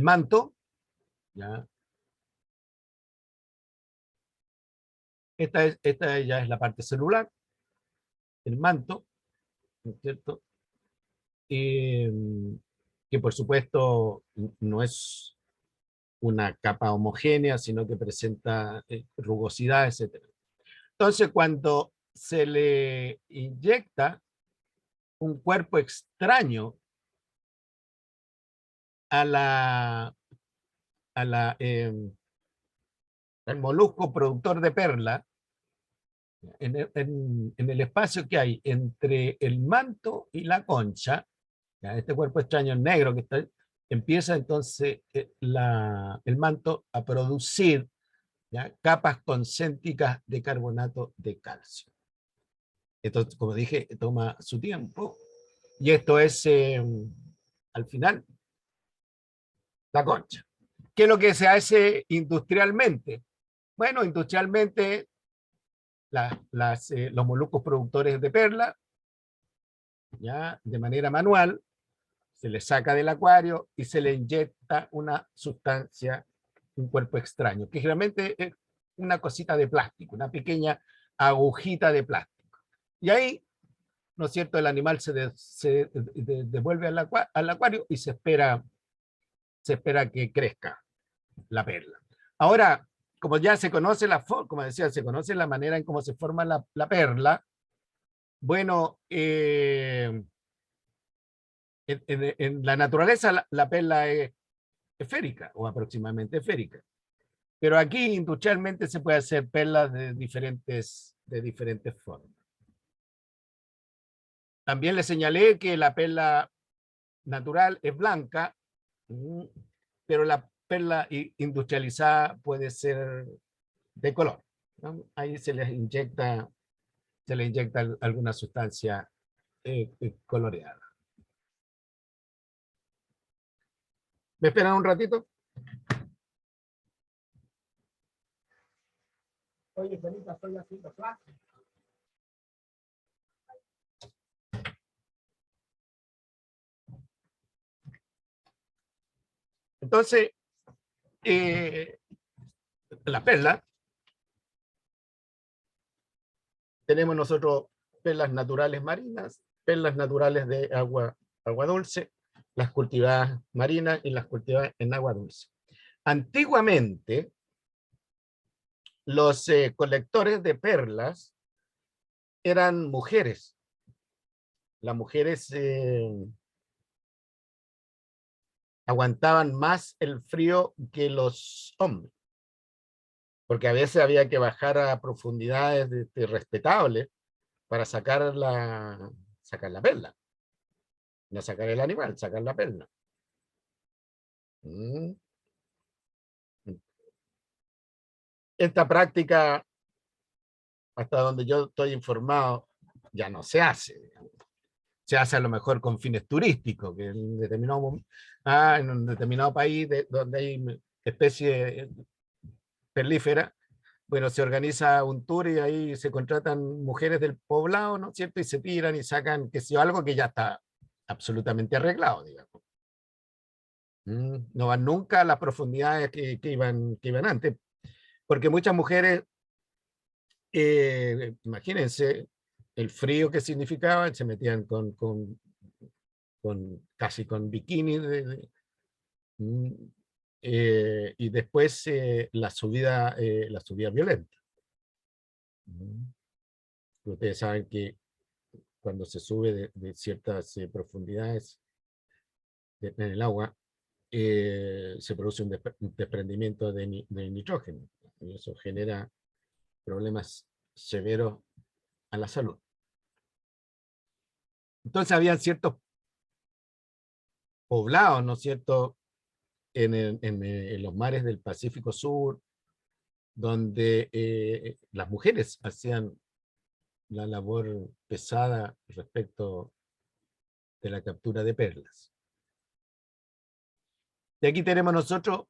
manto, ¿ya? Esta ya es la parte celular, el manto, ¿no es cierto? Que por supuesto no es una capa homogénea, sino que presenta rugosidad, etc. Entonces, cuando se le inyecta un cuerpo extraño a al molusco productor de perla, en el espacio que hay entre el manto y la concha, ¿ya? Este cuerpo extraño negro que está, empieza entonces el manto a producir, ¿ya?, capas concéntricas de carbonato de calcio. Esto, como dije, toma su tiempo, y esto es, al final, la concha. ¿Qué es lo que se hace industrialmente? Bueno, industrialmente los moluscos productores de perla, ya de manera manual, se le saca del acuario y se le inyecta una sustancia, un cuerpo extraño, que generalmente es una cosita de plástico, una pequeña agujita de plástico. Y ahí, ¿no es cierto?, el animal se devuelve al acuario y se espera que crezca la perla. Ahora, como ya se conoce como decía, se conoce la manera en cómo se forma la perla, bueno, en la naturaleza la perla es esférica o aproximadamente esférica. Pero aquí industrialmente se puede hacer perlas de diferentes formas. También le señalé que la perla natural es blanca, pero la perla industrializada puede ser de color. ¿no? Ahí se le inyecta alguna sustancia coloreada. ¿Me esperan un ratito? Oye, Felipe, estoy haciendo clase. Entonces, la perla, tenemos nosotros perlas naturales marinas, perlas naturales de agua dulce, las cultivadas marinas y las cultivadas en agua dulce. Antiguamente, los colectores de perlas eran mujeres. Las mujeres aguantaban más el frío que los hombres, porque a veces había que bajar a profundidades respetables para sacar la perla. No sacar el animal, sacar la perla. Esta práctica, hasta donde yo estoy informado, ya no se hace. Digamos. Se hace a lo mejor con fines turísticos, que en un determinado país donde hay especie perlífera, bueno, se organiza un tour y ahí se contratan mujeres del poblado, ¿no es cierto? Y se tiran y sacan, qué sé yo, algo que ya está absolutamente arreglado, digamos. No van nunca a las profundidades que iban antes, porque muchas mujeres, imagínense el frío que significaba, se metían casi con bikini, y después la subida violenta. Ustedes saben que cuando se sube de ciertas profundidades en el agua, se produce un desprendimiento de nitrógeno, y eso genera problemas severos a la salud. Entonces habían ciertos poblados, ¿no es cierto?, en los mares del Pacífico Sur, donde las mujeres hacían la labor pesada respecto de la captura de perlas. Y aquí tenemos nosotros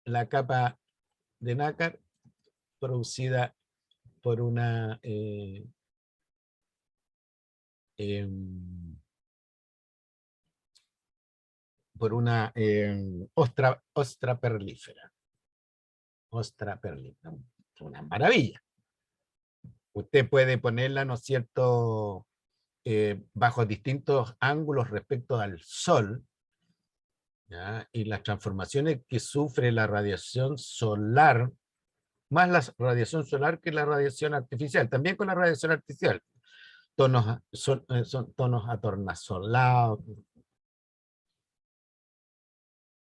la capa de nácar producida por una ostra perlífera. Ostra perlífera, una maravilla. Usted puede ponerla, ¿no es cierto?, bajo distintos ángulos respecto al sol, ¿ya? Y las transformaciones que sufre la radiación solar, más la radiación solar que la radiación artificial, también con la radiación artificial. Son tonos atornasolados.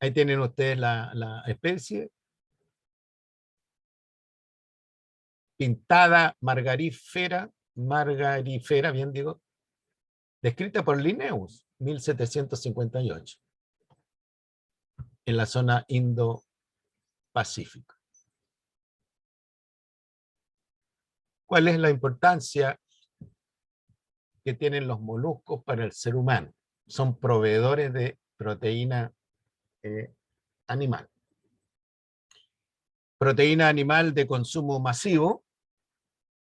Ahí tienen ustedes la especie. Pintada margarífera, bien digo, descrita por Linnaeus, 1758, en la zona Indo-Pacífico. ¿Cuál es la importancia que tienen los moluscos para el ser humano? Son proveedores de proteína animal. Proteína animal de consumo masivo,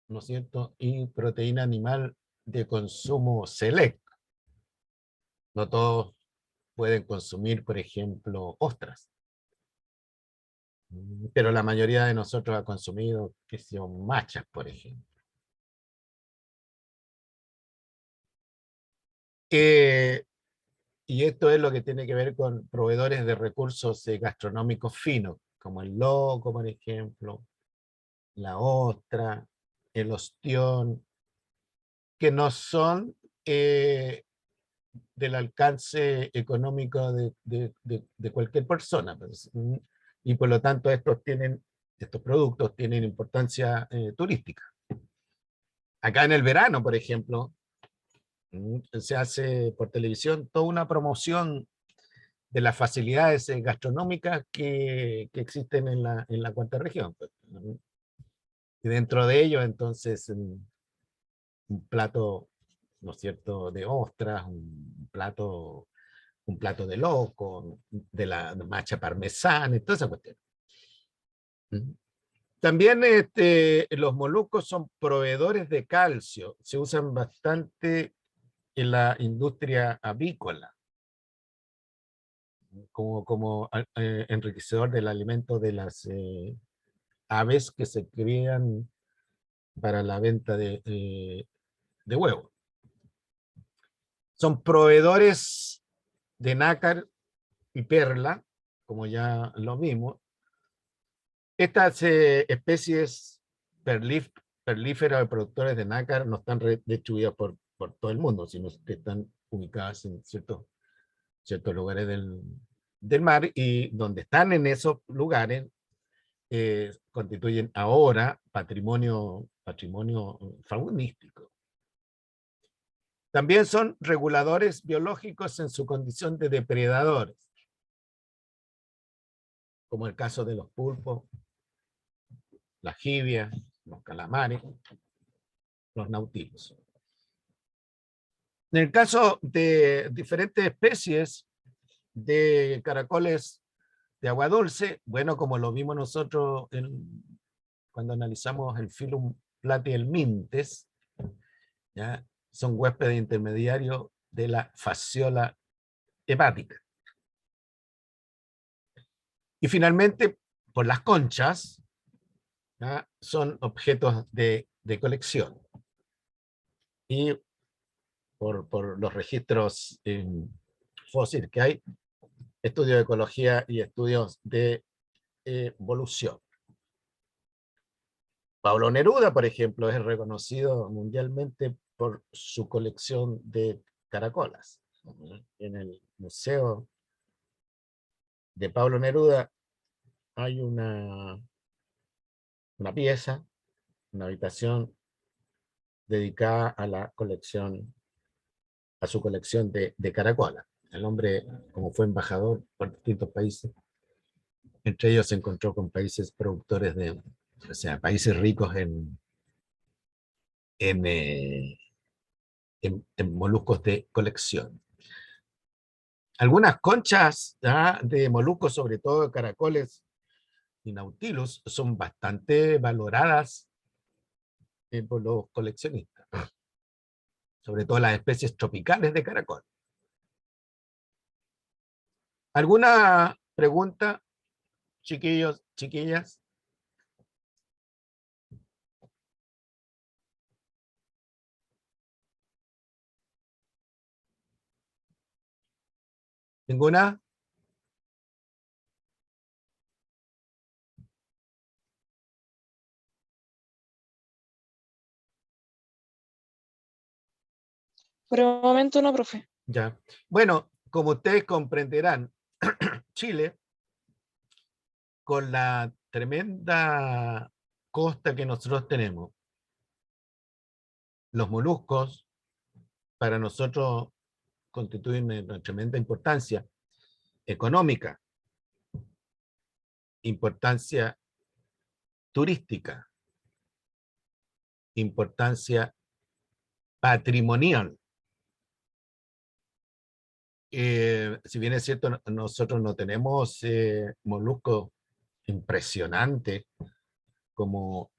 ¿no es cierto? Y proteína animal de consumo selecto. No todos pueden consumir, por ejemplo, ostras. Pero la mayoría de nosotros ha consumido, qué sé yo, machas, por ejemplo. Y esto es lo que tiene que ver con proveedores de recursos gastronómicos finos, como el loco, por ejemplo, la ostra, el ostión, que no son del alcance económico de cualquier persona. Pues, y por lo tanto estos productos tienen importancia turística. Acá en el verano, por ejemplo, se hace por televisión toda una promoción de las facilidades gastronómicas que existen en la cuarta región. Pues. Y dentro de ello, entonces, un plato, ¿no es cierto?, de ostras, un plato de loco, de la macha parmesana, y toda esa cuestión. También los moluscos son proveedores de calcio, se usan bastante en la industria avícola, como enriquecedor del alimento de las aves que se crían para la venta de huevos. Son proveedores de nácar y perla, como ya lo vimos. Estas especies perlíferas o productores de nácar no están distribuidas por todo el mundo, sino que están ubicadas en ciertos lugares del mar, y donde están en esos lugares constituyen ahora patrimonio faunístico. También son reguladores biológicos en su condición de depredadores, como el caso de los pulpos, las jibias, los calamares, los nautilos. En el caso de diferentes especies de caracoles de agua dulce, bueno, como lo vimos nosotros cuando analizamos el Phylum Platyhelminthes, ¿ya?, son huéspedes intermediarios de la fasciola hepática. Y finalmente, por las conchas, ¿ya?, son objetos de colección. Y por los registros fósiles que hay, estudios de ecología y estudios de evolución. Pablo Neruda, por ejemplo, es reconocido mundialmente por su colección de caracolas. En el Museo de Pablo Neruda hay una pieza, una habitación dedicada a la colección, a su colección de caracolas. El hombre, como fue embajador por distintos países, entre ellos se encontró con países productores o sea, países ricos en, en moluscos de colección. Algunas conchas de moluscos, sobre todo de caracoles y nautilus, son bastante valoradas por los coleccionistas, sobre todo las especies tropicales de caracol. ¿Alguna pregunta, chiquillos, chiquillas? ¿Ninguna? Por el momento no, profe. Ya. Bueno, como ustedes comprenderán, Chile, con la tremenda costa que nosotros tenemos, los moluscos para nosotros constituyen una tremenda importancia económica, importancia turística, importancia patrimonial. Si bien es cierto, nosotros no tenemos moluscos impresionantes como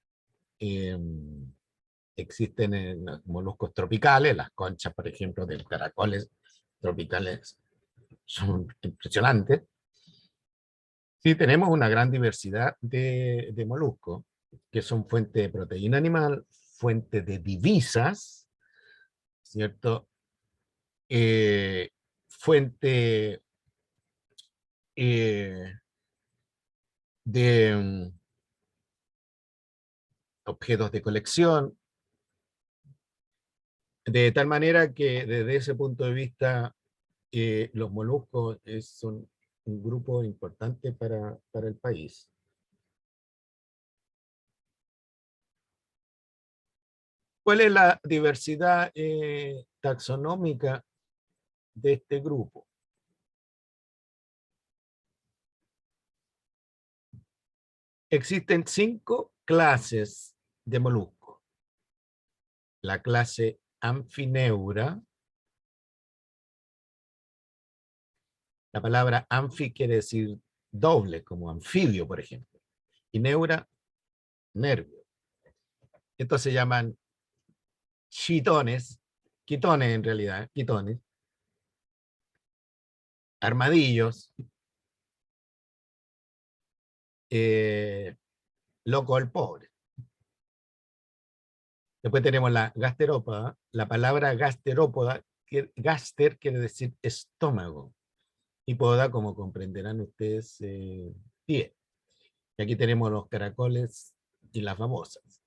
existen en los moluscos tropicales, las conchas, por ejemplo, de caracoles tropicales son impresionantes. Sí, tenemos una gran diversidad de moluscos, que son fuente de proteína animal, fuente de divisas, ¿cierto? Fuente de objetos de colección, de tal manera que desde ese punto de vista los moluscos son un grupo importante para el país. ¿Cuál es la diversidad taxonómica de este grupo? Existen 5 clases de molusco. La clase Amphineura. La palabra anfi quiere decir doble, como anfibio, por ejemplo. Y neura, nervio. Estos se llaman chitones, quitones en realidad, quitones, armadillos, loco el pobre. Después tenemos la gasterópoda. La palabra gasterópoda, gaster quiere decir estómago. Y poda, como comprenderán ustedes, pie. Y aquí tenemos los caracoles y las babosas.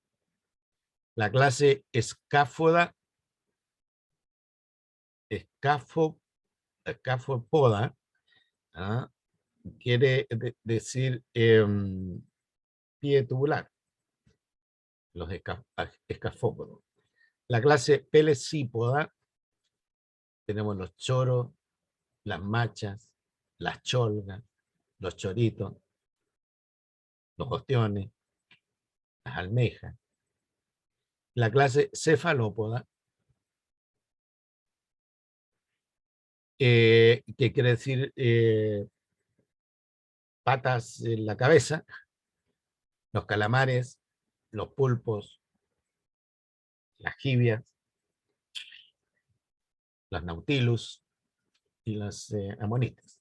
La clase escáfoda, escafopoda, ¿ah? Quiere decir pie tubular, los escafópodos. La clase pelecípoda, tenemos los choros, las machas, las cholgas, los choritos, los ostiones, las almejas. La clase cefalópoda, que quiere decir patas en la cabeza, los calamares, los pulpos, las jibias, las nautilus y las amonites.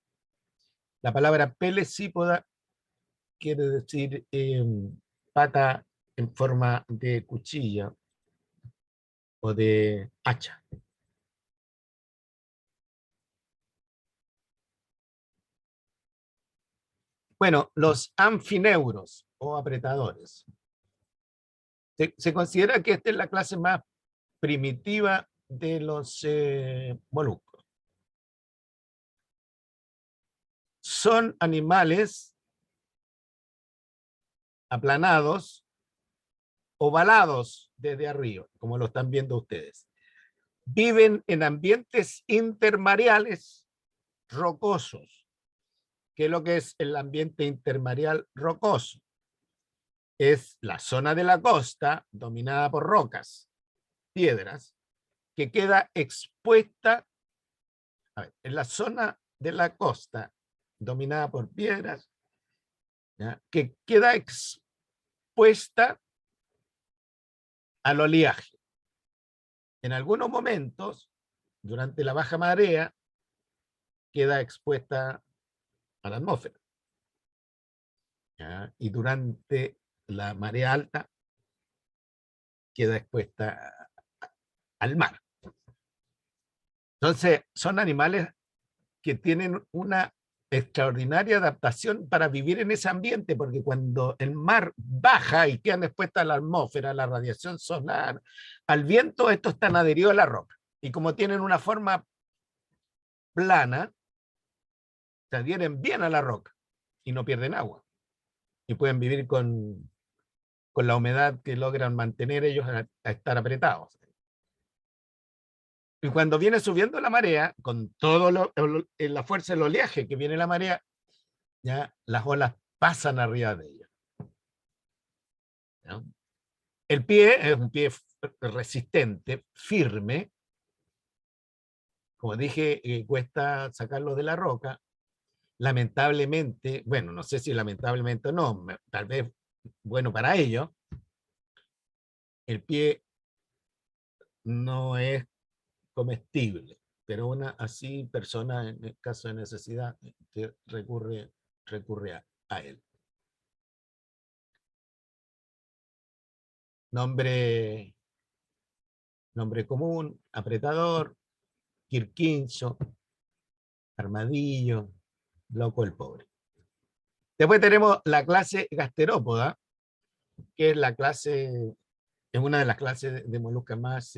La palabra pelecípoda quiere decir pata en forma de cuchilla o de hacha. Bueno, los anfineuros o apretadores. Se considera que esta es la clase más primitiva de los moluscos. Son animales aplanados, ovalados desde arriba, como lo están viendo ustedes. Viven en ambientes intermareales rocosos. ¿Qué es lo que es el ambiente intermareal rocoso? Es la zona de la costa dominada por rocas, piedras, que queda expuesta, en la zona de la costa dominada por piedras, ¿ya? Que queda expuesta al oleaje. En algunos momentos, durante la baja marea, queda expuesta a la atmósfera. ¿Ya? Y durante la marea alta, queda expuesta al mar. Entonces, son animales que tienen una extraordinaria adaptación para vivir en ese ambiente, porque cuando el mar baja y quedan expuestas a la atmósfera, a la radiación solar, al viento, estos están adheridos a la roca. Y como tienen una forma plana, se adhieren bien a la roca y no pierden agua. Y pueden vivir con la humedad que logran mantener ellos a estar apretados. Y cuando viene subiendo la marea, con toda la fuerza del oleaje que viene la marea, ya las olas pasan arriba de ella. ¿No? El pie es un pie resistente, firme. Como dije, cuesta sacarlo de la roca. Lamentablemente, bueno, no sé si lamentablemente o no, tal vez bueno para ellos, el pie no es comestible, pero una así persona en el caso de necesidad que recurre a él. Nombre común, apretador, quirquincho, armadillo, loco el pobre. Después tenemos la clase gasterópoda, que es la clase, es una de las clases de moluscas más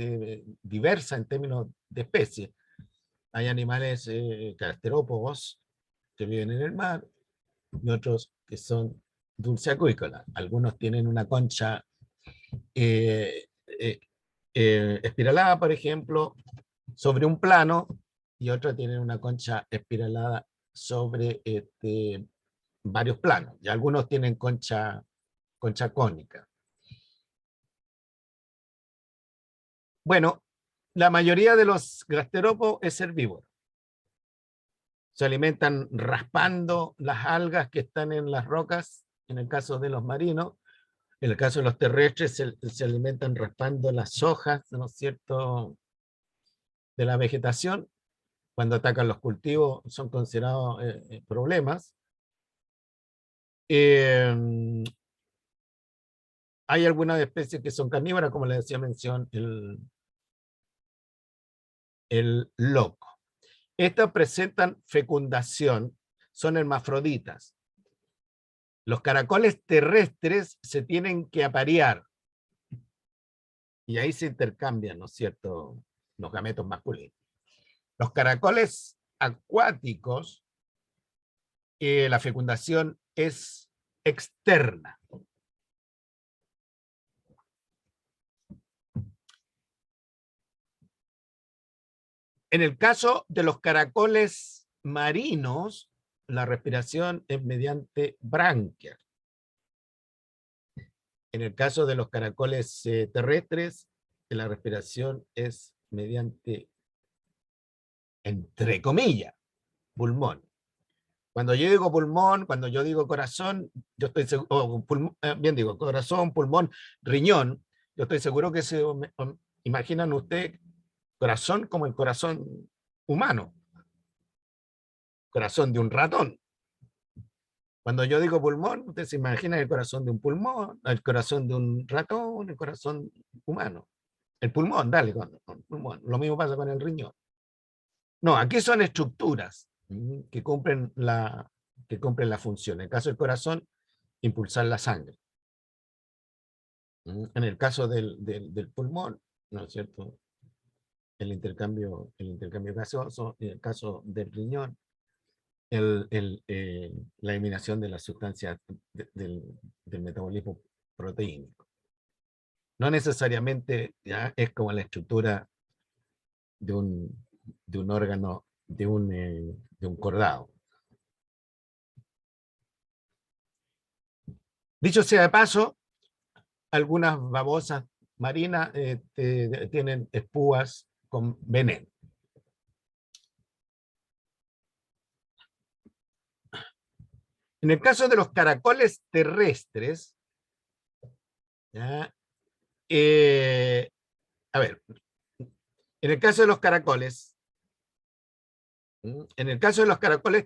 diversa en términos de especies. Hay animales gasterópodos que viven en el mar y otros que son dulceacuícolas. Algunos tienen una concha espiralada, por ejemplo, sobre un plano, y otros tienen una concha espiralada sobre varios planos. Y algunos tienen concha cónica. Bueno, la mayoría de los gasterópodos es herbívoro. Se alimentan raspando las algas que están en las rocas, en el caso de los marinos. En el caso de los terrestres se alimentan raspando las hojas, ¿no es cierto?, de la vegetación. Cuando atacan los cultivos son considerados problemas. Hay algunas especies que son carnívoras, como les decía mención, el loco. Estas presentan fecundación, son hermafroditas. Los caracoles terrestres se tienen que aparear. Y ahí se intercambian, ¿no es cierto?, los gametos masculinos. Los caracoles acuáticos, la fecundación es externa. En el caso de los caracoles marinos, la respiración es mediante branquias. En el caso de los caracoles terrestres, la respiración es mediante, entre comillas, pulmón. Cuando yo digo pulmón, cuando yo digo corazón, yo estoy seguro, bien digo, corazón, pulmón, riñón, yo estoy seguro que se imaginan usted corazón como el corazón humano, corazón de un ratón. Cuando yo digo pulmón, usted se imagina el corazón de un pulmón, el corazón de un ratón, el corazón humano. El pulmón, dale, con pulmón. Lo mismo pasa con el riñón. No, aquí son estructuras que cumplen la función. En el caso del corazón, impulsar la sangre. En el caso del pulmón, ¿no es cierto?, el intercambio gaseoso. En el caso del riñón, la eliminación de las sustancias del metabolismo proteínico. No necesariamente ya es como la estructura de un órgano, de un cordado. Dicho sea de paso, algunas babosas marinas tienen espúas con veneno. En el caso de los caracoles terrestres, ¿ya? A ver, en el caso de los caracoles,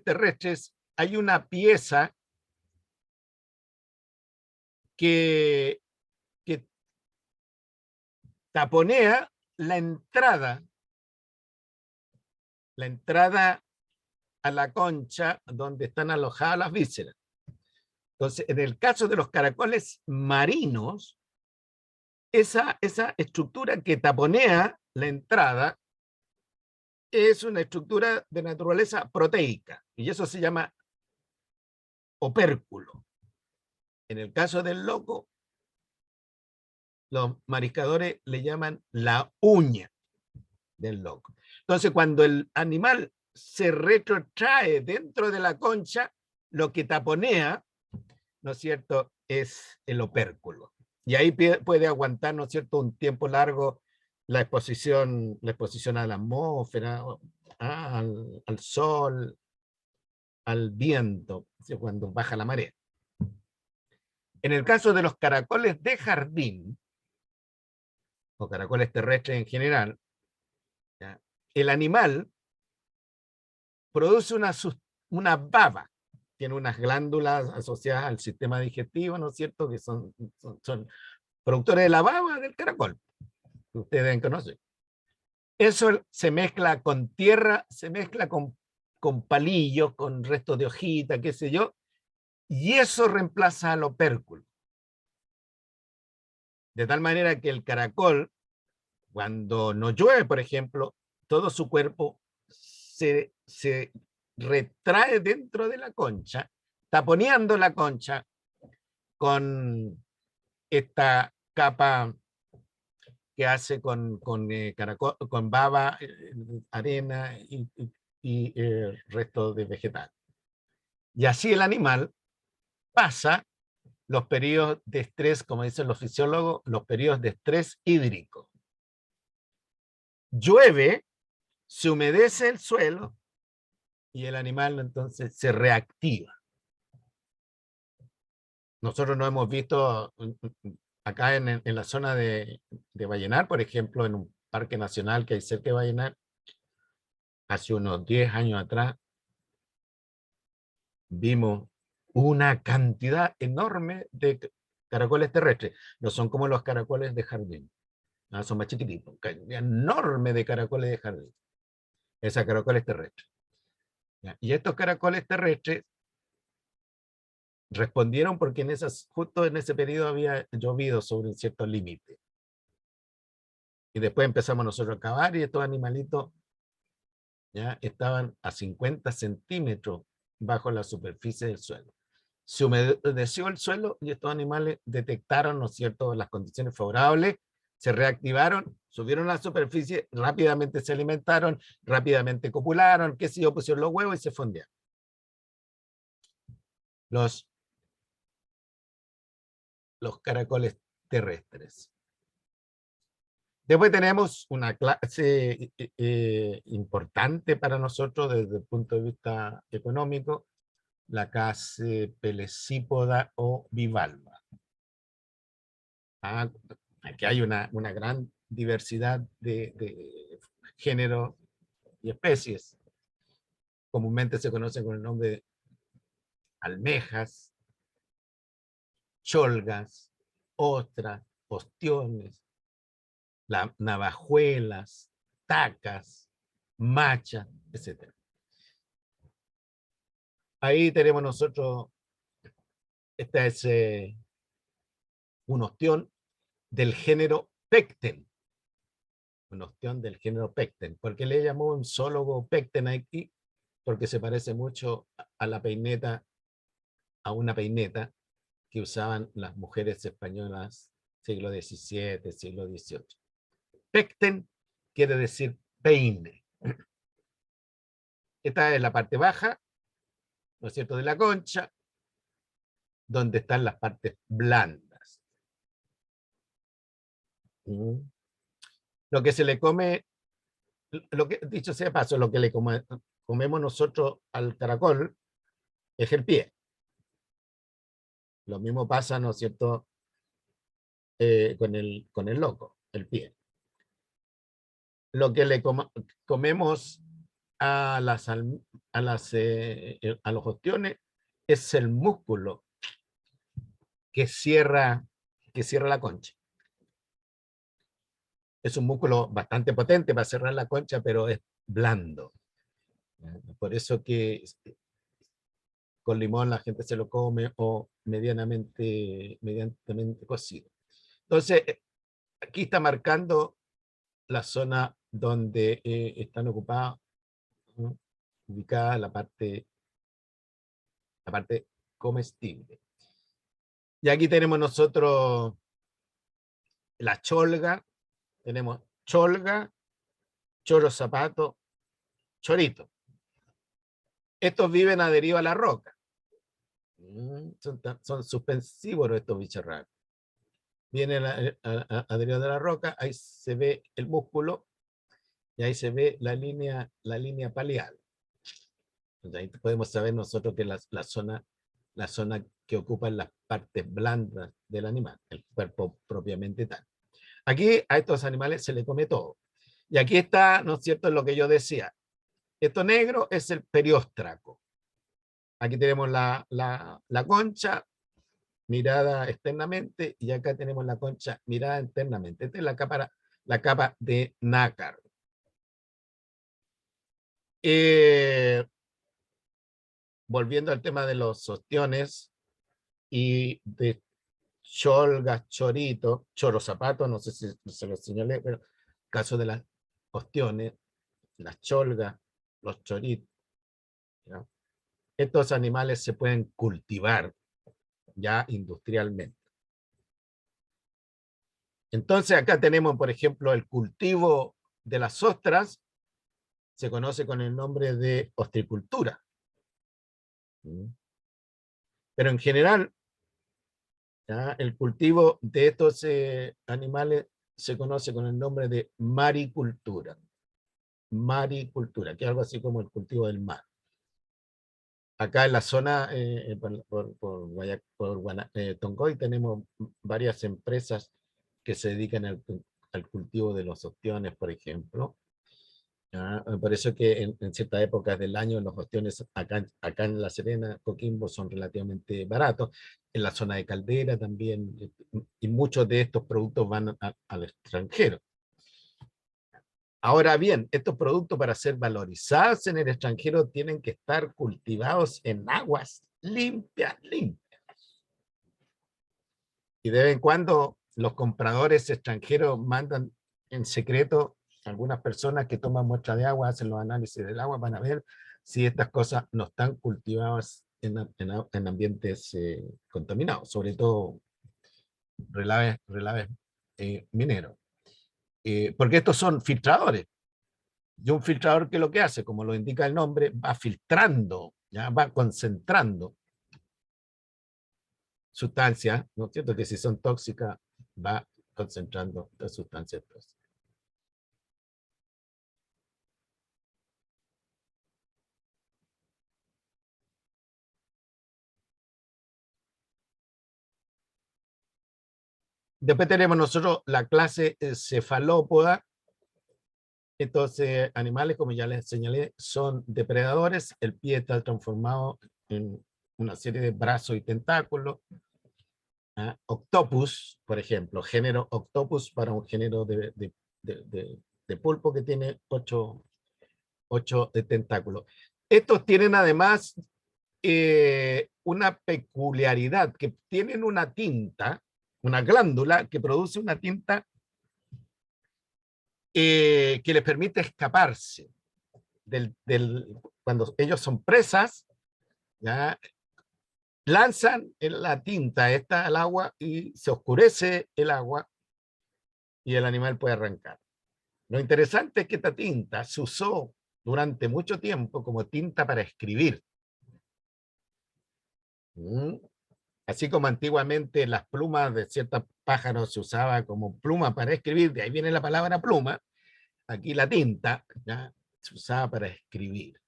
terrestres, hay una pieza que taponea la entrada a la concha donde están alojadas las vísceras. Entonces, en el caso de los caracoles marinos, esa estructura que taponea la entrada es una estructura de naturaleza proteica, y eso se llama opérculo. En el caso del loco, los mariscadores le llaman la uña del loco. Entonces, cuando el animal se retrotrae dentro de la concha, lo que taponea, ¿no es cierto?, es el opérculo. Y ahí puede aguantar, ¿no es cierto?, un tiempo largo la exposición a la atmósfera, al sol, al viento, cuando baja la marea. En el caso de los caracoles de jardín, o caracoles terrestres en general, ¿ya?, el animal produce una baba, tiene unas glándulas asociadas al sistema digestivo, ¿no es cierto?, que son productores de la baba del caracol, que ustedes deben conocer. Eso se mezcla con tierra, se mezcla con palillos, con restos de hojita, qué sé yo, y eso reemplaza al opérculo. De tal manera que el caracol, cuando no llueve, por ejemplo, todo su cuerpo se retrae dentro de la concha, taponeando la concha con esta capa que hace con baba, arena y resto de vegetal. Y así el animal pasa los periodos de estrés, como dicen los fisiólogos, los periodos de estrés hídrico. llueve, se humedece el suelo y el animal entonces se reactiva. Nosotros no hemos visto acá en la zona de Vallenar, por ejemplo, en un parque nacional que hay cerca de Vallenar, hace unos 10 años atrás, vimos una cantidad enorme de caracoles terrestres. No son como los caracoles de jardín, ¿no? Son más chiquititos. Cantidad enorme de caracoles de jardín. Esos caracoles terrestres. ¿Ya? Y estos caracoles terrestres respondieron porque justo en ese periodo había llovido sobre un cierto límite. Y después empezamos nosotros a cavar y estos animalitos ya estaban a 50 centímetros bajo la superficie del suelo. Se humedeció el suelo y estos animales detectaron, ¿no es cierto?, las condiciones favorables, se reactivaron, subieron a la superficie, rápidamente se alimentaron, rápidamente copularon, qué sé yo, pusieron los huevos y se fundieron. Los caracoles terrestres. Después tenemos una clase importante para nosotros desde el punto de vista económico, la clase Pelecípoda o bivalva. Aquí hay una gran diversidad de géneros y especies. Comúnmente se conocen con el nombre de almejas, cholgas, ostras, ostiones, navajuelas, tacas, machas, etc. Ahí tenemos nosotros, esta es un ostión del género Pecten. Un ostión del género Pecten. ¿Por qué le llamó un zoólogo Pecten aquí? Porque se parece mucho a la peineta, a una peineta que usaban las mujeres españolas siglo XVII, siglo XVIII. Pecten quiere decir peine. Esta es la parte baja, ¿no es cierto?, de la concha, donde están las partes blandas. Lo que se le come, dicho sea de paso, lo que le comemos nosotros al caracol es el pie. Lo mismo pasa, ¿no es cierto?, con el loco, el pie. Lo que le comemos a los ostiones es el músculo que cierra la concha. Es un músculo bastante potente para cerrar la concha, pero es blando. Por eso que con limón la gente se lo come o medianamente cocido. Entonces, aquí está marcando la zona donde están ocupadas, ¿no?, ubicada la parte comestible. Y aquí tenemos nosotros la cholga, tenemos cholga, choro zapato, chorito. Estos viven adheridos a la roca. Son suspensívoros estos bichos raros. Vienen adheridos a la roca, ahí se ve el músculo y ahí se ve la línea palial. Entonces ahí podemos saber nosotros que la zona que ocupan las partes blandas del animal, el cuerpo propiamente tal. Aquí a estos animales se le come todo. Y aquí está, ¿no es cierto?, lo que yo decía. Esto negro es el perióstraco. Aquí tenemos la concha mirada externamente y acá tenemos la concha mirada internamente. Esta es la capa de nácar. Volviendo al tema de los ostiones y de cholgas, chorito, choro zapato, no sé si se lo señalé, pero caso de las ostiones, las cholgas, los choritos, ¿no? Estos animales se pueden cultivar ya industrialmente. Entonces acá tenemos, por ejemplo, el cultivo de las ostras, se conoce con el nombre de ostricultura. Pero en general, ¿ya?, el cultivo de estos animales se conoce con el nombre de maricultura. Maricultura, que es algo así como el cultivo del mar. Acá en la zona, Tongoy, tenemos varias empresas que se dedican al cultivo de los ostiones, por ejemplo. Por eso que en ciertas épocas del año los ostiones acá en La Serena, Coquimbo, son relativamente baratos. En la zona de Caldera también, y muchos de estos productos van al extranjero. Ahora bien, estos productos, para ser valorizados en el extranjero, tienen que estar cultivados en aguas limpias. Y de vez en cuando los compradores extranjeros mandan en secreto a algunas personas que toman muestra de agua, hacen los análisis del agua, van a ver si estas cosas no están cultivadas en ambientes contaminados, sobre todo relaves mineros. Porque estos son filtradores. Y un filtrador, que lo que hace, como lo indica el nombre, va filtrando, ¿ya? Va concentrando sustancias, ¿no es cierto? Que si son tóxicas, va concentrando las sustancias tóxicas. Después tenemos nosotros la clase cefalópoda. Entonces, animales, como ya les señalé, son depredadores. El pie está transformado en una serie de brazos y tentáculos. Octopus, por ejemplo, género Octopus para un género de pulpo que tiene 8 tentáculos. Estos tienen además una peculiaridad, que tienen una tinta, una glándula que produce una tinta que les permite escaparse cuando ellos son presas, ¿ya? Lanzan la tinta esta al agua y se oscurece el agua y el animal puede arrancar. Lo interesante es que esta tinta se usó durante mucho tiempo como tinta para escribir. Así como antiguamente las plumas de ciertos pájaros se usaban como pluma para escribir, de ahí viene la palabra pluma, aquí la tinta, ¿ya?, se usaba para escribir.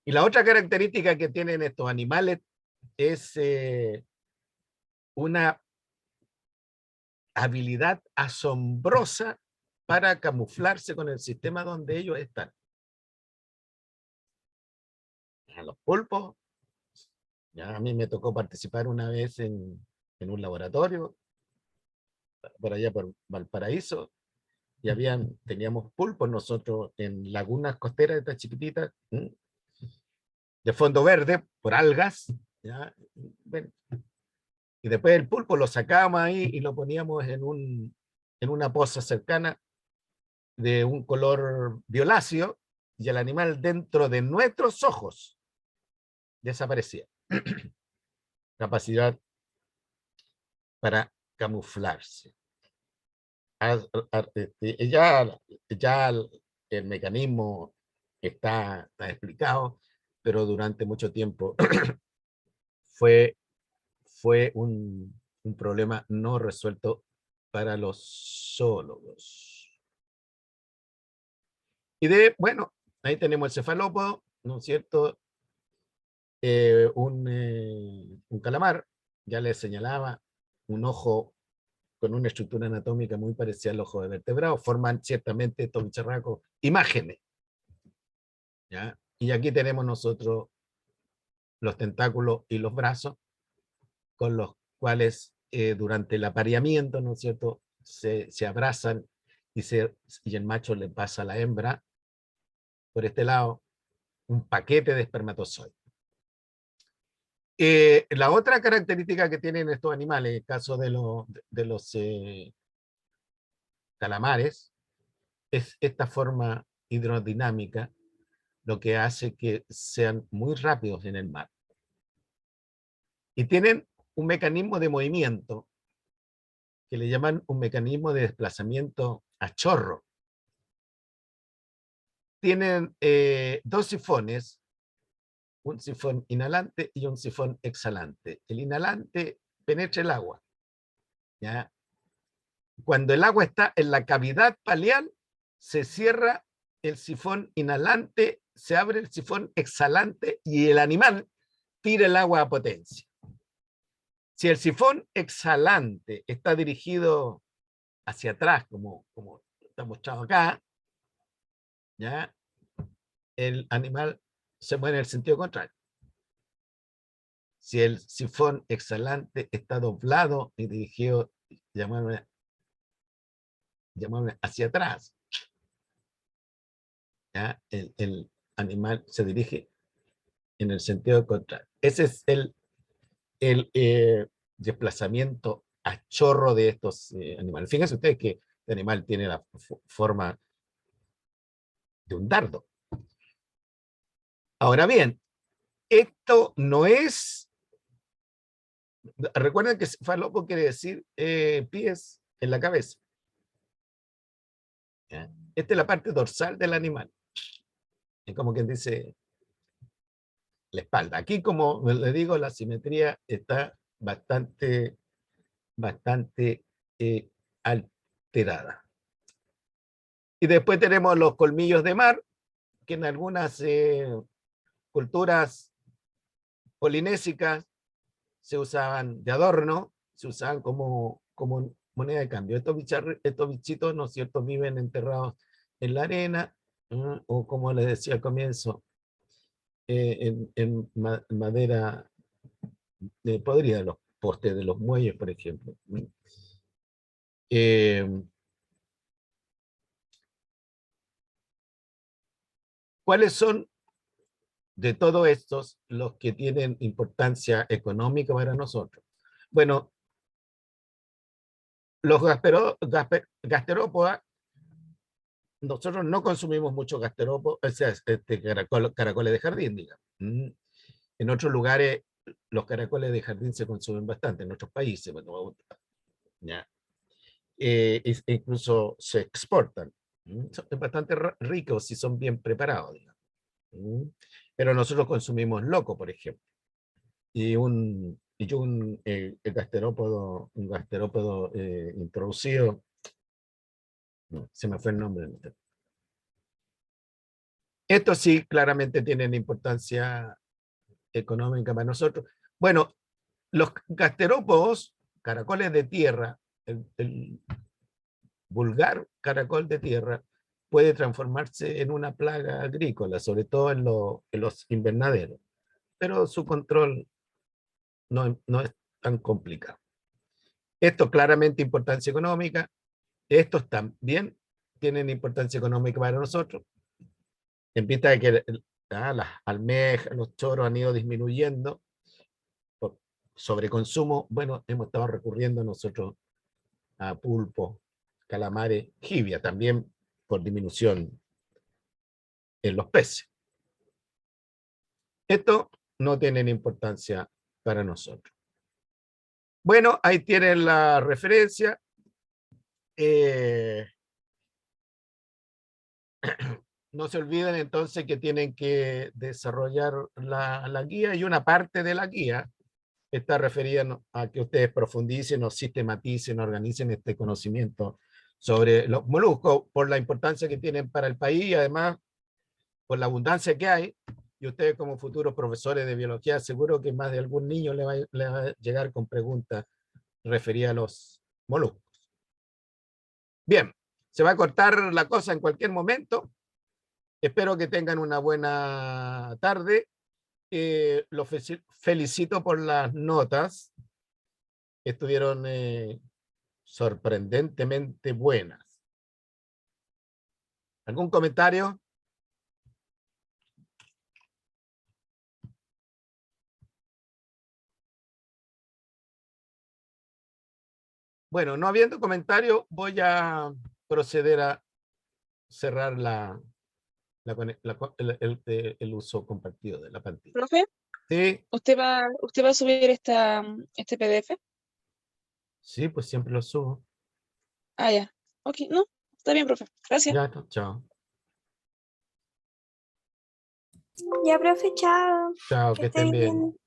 Y la otra característica que tienen estos animales es una habilidad asombrosa para camuflarse con el sistema donde ellos están. A los pulpos, ya a mí me tocó participar una vez en un laboratorio por allá por Valparaíso, y teníamos pulpos nosotros en lagunas costeras, estas chiquititas, de fondo verde, por algas, ¿ya? Bueno, y después el pulpo lo sacábamos ahí y lo poníamos en una poza cercana de un color violáceo, y el animal dentro de nuestros ojos desaparecía. Capacidad para camuflarse. Ya el mecanismo está explicado, pero durante mucho tiempo fue un problema no resuelto para los zoólogos. Y bueno, ahí tenemos el cefalópodo, ¿no es cierto? Un calamar, ya les señalaba, un ojo con una estructura anatómica muy parecida al ojo de vertebrado, forman ciertamente estos bicharracos imágenes, ¿ya? Y aquí tenemos nosotros los tentáculos y los brazos, con los cuales durante el apareamiento, ¿no es cierto?, se abrazan y el macho le pasa a la hembra por este lado un paquete de espermatozoides. La otra característica que tienen estos animales, en el caso de los calamares, es esta forma hidrodinámica, lo que hace que sean muy rápidos en el mar. Y tienen un mecanismo de movimiento que le llaman un mecanismo de desplazamiento a chorro. Tienen dos sifones, un sifón inhalante y un sifón exhalante. El inhalante penetra el agua, ¿ya?, Cuando el agua está en la cavidad paleal, se cierra el sifón inhalante, se abre el sifón exhalante y el animal tira el agua a potencia. Si el sifón exhalante está dirigido hacia atrás, como está mostrado acá, ¿ya? El animal se mueve en el sentido contrario. Si el sifón exhalante está doblado y dirigido, llamarme hacia atrás, ¿ya? El animal se dirige en el sentido contrario. Ese es el desplazamiento a chorro de estos animales. Fíjense ustedes que el animal tiene la forma de un dardo. Ahora bien, esto no es... Recuerden que falopo quiere decir pies en la cabeza. ¿Ya? Esta es la parte dorsal del animal. Es como quien dice la espalda. Aquí, como les digo, la simetría está bastante alterada. Y después tenemos los colmillos de mar, que en algunas culturas polinésicas se usaban de adorno, se usaban como moneda de cambio. Estos bichitos, ¿no es cierto?, viven enterrados en la arena, o como les decía al comienzo, en madera podrida, de los postes de los muelles, por ejemplo. ¿Cuáles son de todos estos los que tienen importancia económica para nosotros? Bueno, los gasterópodas, nosotros no consumimos mucho gasterópodos, o sea, caracoles de jardín, digamos. En otros lugares, los caracoles de jardín se consumen bastante, en otros países, bueno, ya. Incluso se exportan. Son bastante ricos si son bien preparados, digamos. Pero nosotros consumimos loco, por ejemplo. Y un gasterópodo introducido, no, se me fue el nombre. Estos sí claramente tienen importancia económica para nosotros. Bueno, los gasterópodos, caracoles de tierra, el vulgar caracol de tierra, puede transformarse en una plaga agrícola, sobre todo en los invernaderos. Pero su control no es tan complicado. Esto claramente importancia económica. Estos también tienen importancia económica para nosotros. En vista de que las almejas, los choros han ido disminuyendo por sobreconsumo, bueno, hemos estado recurriendo nosotros a pulpo, calamares, jibia, también por disminución en los peces. Esto no tienen importancia para nosotros. Bueno, ahí tienen la referencia. No se olviden entonces que tienen que desarrollar la guía, y una parte de la guía está referida a que ustedes profundicen o sistematicen, organicen este conocimiento sobre los moluscos, por la importancia que tienen para el país y además por la abundancia que hay. Y ustedes como futuros profesores de biología, seguro que más de algún niño le va a llegar con preguntas referidas a los moluscos. Bien, se va a cortar la cosa en cualquier momento. Espero que tengan una buena tarde. Los felicito por las notas. Estuvieron sorprendentemente buenas. ¿Algún comentario? Bueno, no habiendo comentario, voy a proceder a cerrar el uso compartido de la pantalla. Profe, ¿Sí? ¿usted va a subir este PDF? Sí, pues siempre lo subo. Ah, ya. Ok, no, está bien, profe. Gracias. Ya, chao. Ya, profe, chao. Chao, Que que esté estén bien. bien.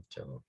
chao.